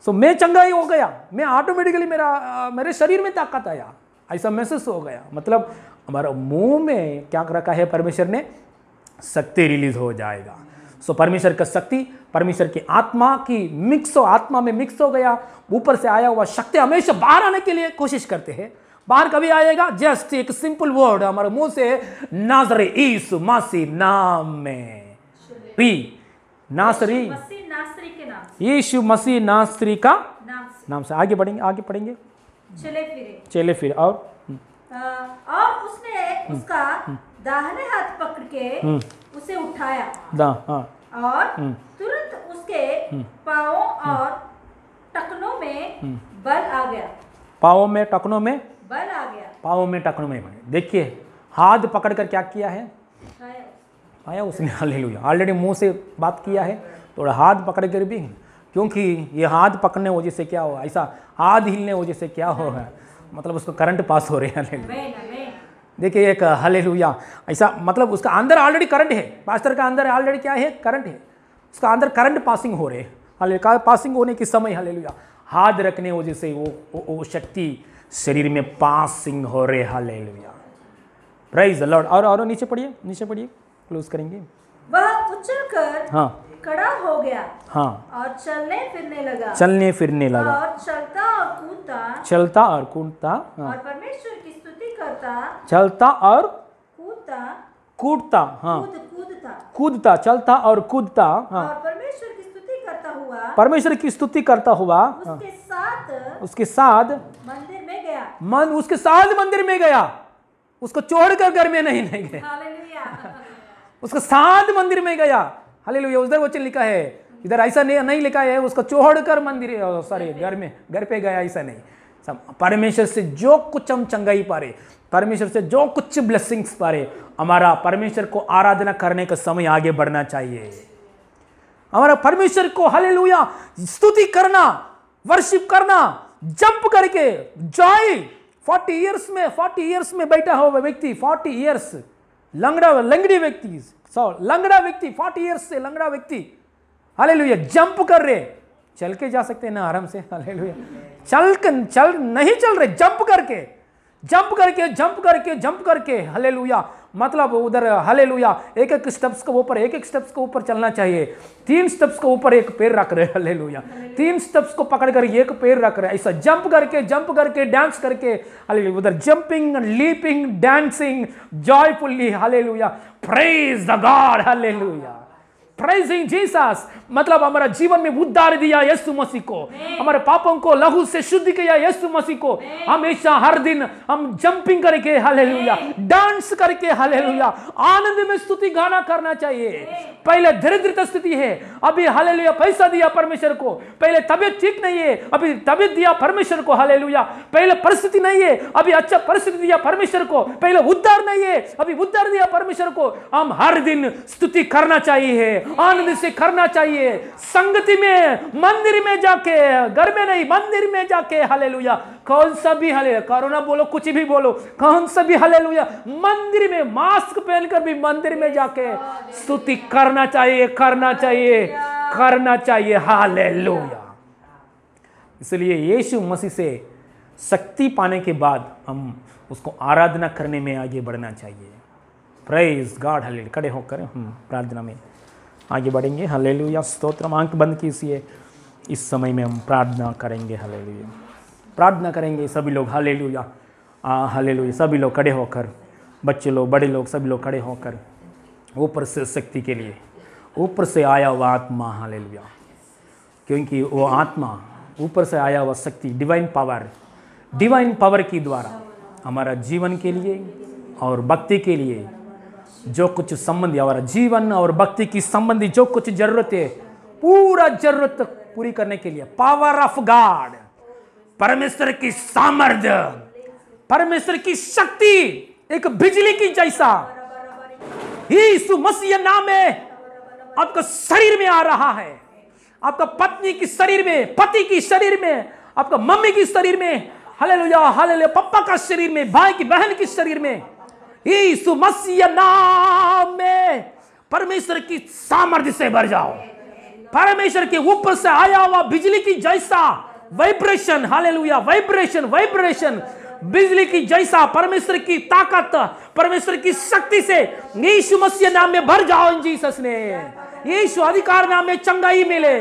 सो मैं चंगा ही हो गया, मैं ऑटोमेटिकली मेरे शरीर में ताकत आया, ऐसा महसूस हो गया। मतलब हमारा मुंह में क्या रखा है परमेश्वर ने, शक्ति रिलीज हो जाएगा। सो परमेश्वर का शक्ति, परमेश्वर की आत्मा की मिक्स हो, आत्मा में मिक्स हो गया, ऊपर से आया हुआ शक्ति हमेशा बाहर आने के लिए कोशिश करते हैं। बाहर कभी आएगा? जस्ट एक सिंपल वर्ड हमारे मुंह से, नाज़रेती यीशु मसीह नाम में, यीशु मसीह नासरी का नाम से आगे बढ़ेंगे, आगे पढ़ेंगे, चले फिरे और उसने उसका दाहिने हाथ पकड़ के उसे उठाया, और तुरंत उसके पाँवों और टखनों में बल आ गया। पाँवों में टखनों में बल आ गया, पाँवों में टखनों में। देखिए हाथ पकड़कर क्या किया है, आया उसने। हालेलुया। ऑलरेडी मुंह से बात किया है, थोड़ा हाथ पकड़ कर भी, क्योंकि ये हाथ पकड़ने वजह से क्या हो, ऐसा हाथ हिलने वजह से क्या हो रहा है, मतलब उसको करंट पास हो रहे हैं। देखिए एक हालेलुया, ऐसा मतलब उसका अंदर ऑलरेडी करंट है, पास्टर का अंदर ऑलरेडी क्या है, करंट है, उसका अंदर करंट पासिंग हो रहे हैं। हालेलुया। पासिंग होने के समय हालेलुया हाथ रखने वजह से वो शक्ति शरीर में पासिंग हो रहे। Hallelujah, praise the Lord. और नीचे पढ़िए, नीचे पढ़िए, क्लोज करेंगे। वह उछलकर खड़ा हो गया, और चलने फिरने लगा, और चलता और कूदता, और परमेश्वर की स्तुति करता, चलता और कूदता, चलता और कूदता, और परमेश्वर की स्तुति करता हुआ उसके साथ मंदिर में गया, उसके साथ मंदिर में गया, उसको छोड़कर घर में नहीं गया, उसको साथ मंदिर में गया। हालेलुया। उधर वचन लिखा है, इधर ऐसा नहीं लिखा है उसको छोड़कर मंदिर, सॉरी घर पे गया, ऐसा नहीं। परमेश्वर से जो कुछ हम चंगाई पा रहे, परमेश्वर से जो कुछ ब्लेसिंग्स पा रहे, हमारा परमेश्वर को आराधना करने का समय आगे बढ़ना चाहिए। हमारा परमेश्वर को हालेलुया स्तुति करना, वर्शिप करना, जंप करके जॉय। 40 इयर्स में बैठा हुआ व्यक्ति, 40 इयर्स लंगड़ा व्यक्ति 40 इयर्स से लंगड़ा व्यक्ति हालेलुया जंप कर रहे, चल के जा सकते हैं ना आराम से। हालेलुया। चल नहीं चल रहे, जंप करके हालेलुया। मतलब उधर हालेलुया एक स्टेप्स के ऊपर चलना चाहिए। 3 स्टेप्स के ऊपर एक पैर रख रहे, हालेलुया। 3 स्टेप्स को पकड़ कर एक पैर रख रहे, ऐसा जंप करके डांस करके हालेलुया। उधर jumping, leaping, dancing joyfully, hallelujah. Praise the God, hallelujah. Praising Jesus, मतलब हमारा जीवन में उद्धार दिया यीशु मसीह को, हमारे पापों को लहू से शुद्ध किया यीशु मसीह को। हमेशा हर दिन हम जंपिंग करके हालेलुया, डांस करके हालेलुया, आनंद में स्तुति गाना करना चाहिए। पहले दरिद्रता स्थिति है, अभी हालेलुया पैसा दिया परमेश्वर को। पहले तबीयत ठीक नहीं है, अभी तबीयत दिया परमेश्वर को, हालेलुया। पहले परिस्थिति नहीं है, अभी अच्छा परिस्थिति दिया परमेश्वर को। पहले उद्धार नहीं है, अभी उद्धार दिया परमेश्वर को। हम हर दिन स्तुति करना चाहिए, आनंद से करना चाहिए, संगति में, मंदिर में जाके, घर में नहीं, मंदिर में जाके हालेलुया। कौन सा भी हालेलुया, कोरोना बोलो, कुछ भी बोलो, कौन सा भी हालेलुया, मंदिर में मास्क पहनकर भी मंदिर में जाके स्तुति करना चाहिए, हालेलुया। इसलिए यीशु मसीह से शक्ति पाने के बाद हम उसको आराधना करने में आगे बढ़ना चाहिए। Praise God, hallelujah. खड़े होकर हम प्रार्थना में आगे बढ़ेंगे, हालेलुया। स्तोत्रम। आंख बंद कीजिए, इस समय में हम प्रार्थना करेंगे, हालेलुया। प्रार्थना करेंगे सभी लोग, हालेलुया। हालेलुया। सभी लोग खड़े होकर, बच्चे लोग, बड़े लोग, सभी लोग खड़े होकर ऊपर से शक्ति के लिए, ऊपर से आया हुआ आत्मा, हालेलुया, क्योंकि वो आत्मा ऊपर से आया हुआ शक्ति, डिवाइन पावर की द्वारा हमारा जीवन के लिए और भक्ति के लिए जो कुछ संबंधी, हमारा जीवन और भक्ति की संबंधी जो कुछ जरूरत है, पूरा जरूरत पूरी करने के लिए पावर ऑफ गॉड, परमेश्वर की सामर्थ्य, परमेश्वर की शक्ति एक बिजली की जैसा यीशु मसीह नाम में आपका शरीर में आ रहा है, आपका पत्नी की शरीर में, पति की शरीर में, आपका मम्मी की शरीर में, हालेलुया हालेलुया, पापा का शरीर में, भाई की बहन की शरीर में, यीशु मसीह नाम में परमेश्वर की सामर्थ्य से भर जाओ। परमेश्वर के ऊपर से आया हुआ बिजली की जैसा वाइब्रेशन, हालेलुया, वाइब्रेशन बिजली की जैसा परमेश्वर की ताकत, परमेश्वर की शक्ति से यीशु मसीह नाम में भर जाओ। इन जीसस ने यीशु अधिकार नाम में चंगाई मिले।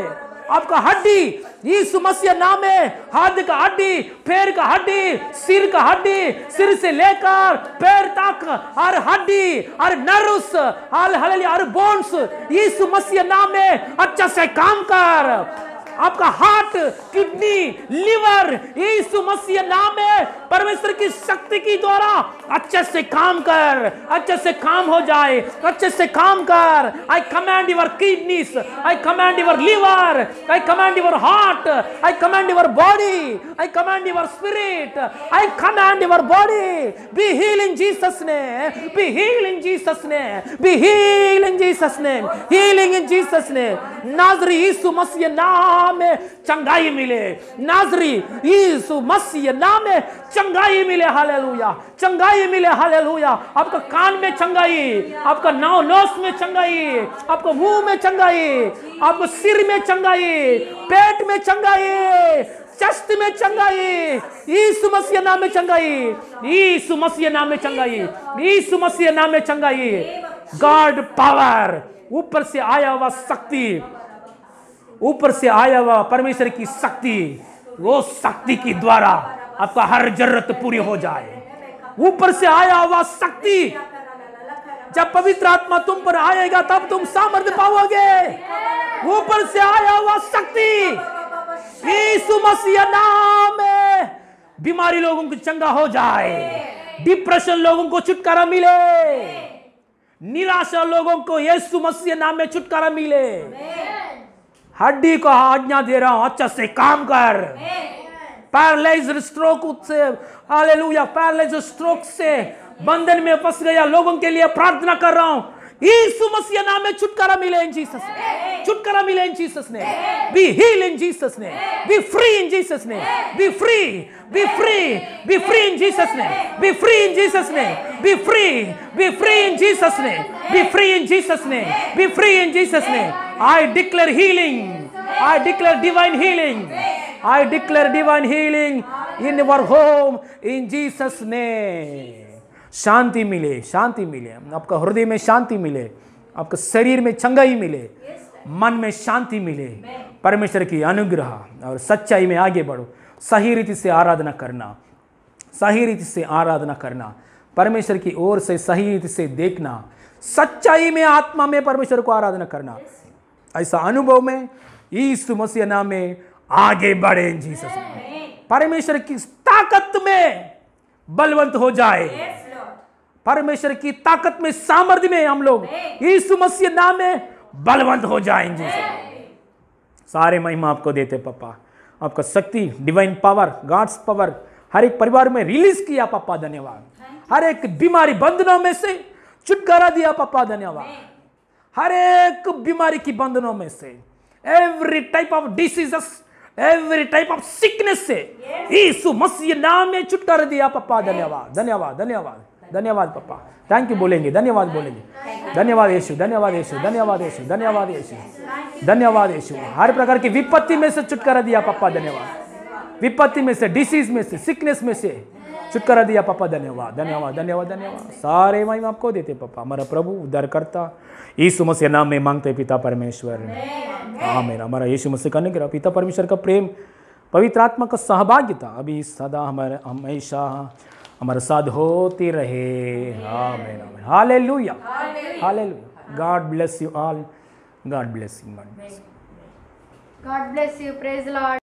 आपका हड्डी यीशु मसीह नाम में, हाथ का हड्डी, पैर का हड्डी, सिर का हड्डी, सिर से लेकर पैर तक, और हड्डी और नर्व्स, और बोन्स यीशु मसीह नाम में अच्छा से काम कर। आपका हार्ट, किडनी, लिवर यीशु मसीह नाम में परमेश्वर की शक्ति की द्वारा अच्छे से काम कर, अच्छे से काम हो जाए, अच्छे से काम कर। I command your kidneys, I command your liver, I command your heart, I command your body, I command your spirit, I command your body be heal in Jesus name, be heal in Jesus name, be heal in Jesus name, healing in Jesus name. नाज़री यीशु मसीह नाम में चंगाई मिले, नाज़री यीशु मसीह नाम में चंगाई मिले, hallelujah, चंगाई मिले, हालेलुया। आपका कान में चंगाई, आपका नोस में चंगाई, आपको मुंह में चंगाई, आपको सिर में चंगाई, पेट में चंगाई, चेस्ट में चंगाई, यीशु मसीह नाम में चंगाई, यीशु मसीह नाम में चंगाई, यीशु मसीह नाम में चंगाई। गॉड पावर, ऊपर से आया हुआ शक्ति, ऊपर से आया हुआ परमेश्वर की शक्ति, वो शक्ति की द्वारा आपका हर जरूरत पूरी हो जाए। ऊपर से आया हुआ शक्ति, जब पवित्र आत्मा तुम पर आएगा तब तुम सामर्थ्य पाओगे। ऊपर से आया हुआ शक्ति यीशु मसीह नाम में बीमारी लोगों को चंगा हो जाए, डिप्रेशन लोगों को छुटकारा मिले, निराशा लोगों को यीशु मसीह नाम में छुटकारा मिले। हड्डी को आज्ञा दे रहा हूं, अच्छा से काम कर। पैरालाइज स्ट्रोक से, हालेलुया, पैरालाइज स्ट्रोक से बंधन में फंस गया लोगों के लिए प्रार्थना कर रहा हूं, यीशु मसीह नाम में छुटकारा मिले इन जीसस ने, छुटकारा मिले इन जीसस ने। बी हील इन जीसस ने, बी फ्री इन जीसस ने, B free, B free, B free in Jesus ने, बी फ्री इन जीसस ने, B free, B free in Jesus ने, बी फ्री इन जीसस ने, B free in Jesus ने। I declare healing, I declare divine healing, I declare divine healing in your home in Jesus ने। शांति मिले, शांति मिले, आपका हृदय में शांति मिले, आपका शरीर में चंगाई मिले, मन में शांति मिले। परमेश्वर की अनुग्रह और सच्चाई में आगे बढ़ो, सही रीति से आराधना करना, सही रीति से आराधना करना, परमेश्वर की ओर से सही रीति से देखना, सच्चाई में आत्मा में परमेश्वर को आराधना करना। ऐसा अनुभव में यीशु मसीह नाम में आगे बढ़े इन जीसस में। परमेश्वर की ताकत में बलवंत हो जाए, परमेश्वर की ताकत में, सामर्थ्य में हम लोग यीशु मसीह नाम में बलवंत हो जाएंगे। सारे महिमा आपको देते पापा, आपका शक्ति, डिवाइन पावर, गॉड्स पावर हर एक परिवार में रिलीज किया पापा, धन्यवाद। हर एक बीमारी बंधनों में से छुटकारा दिया पापा, धन्यवाद। हर एक बीमारी की बंधनों में से, every type of diseases, every type of sickness से यीशु मसीह नाम में छुटकारा दिया पापा, धन्यवाद, धन्यवाद, धन्यवाद, धन्यवाद पापा। थैंक यू बोलेंगे, धन्यवाद बोलेंगे, धन्यवाद यीशु, धन्यवाद यीशु, धन्यवाद यीशु, धन्यवाद यीशु, धन्यवाद यीशु। हर प्रकार की विपत्ति में से छुटकारा दिया पापा, धन्यवाद। विपत्ति में से, डिसीज में से, सिकनेस में से छुटकारा दिया पापा, धन्यवाद, धन्यवाद, धन्यवाद, धन्यवाद। सारे महिमा आपको देते पापा, हमारा प्रभु उद्धारकर्ता यीशु मसीह नाम में मांगते पिता परमेश्वर, आमीन। हमारा यीशु मसीह का अनुग्रह, पिता परमेश्वर का प्रेम, पवित्र आत्मा का सहभागिता अभी सदा हमारे हमेशा हमारे साथ होती रहे। आमीन आमीन। Hallelujah hallelujah. God bless you all. God bless you. God bless you. Praise the Lord.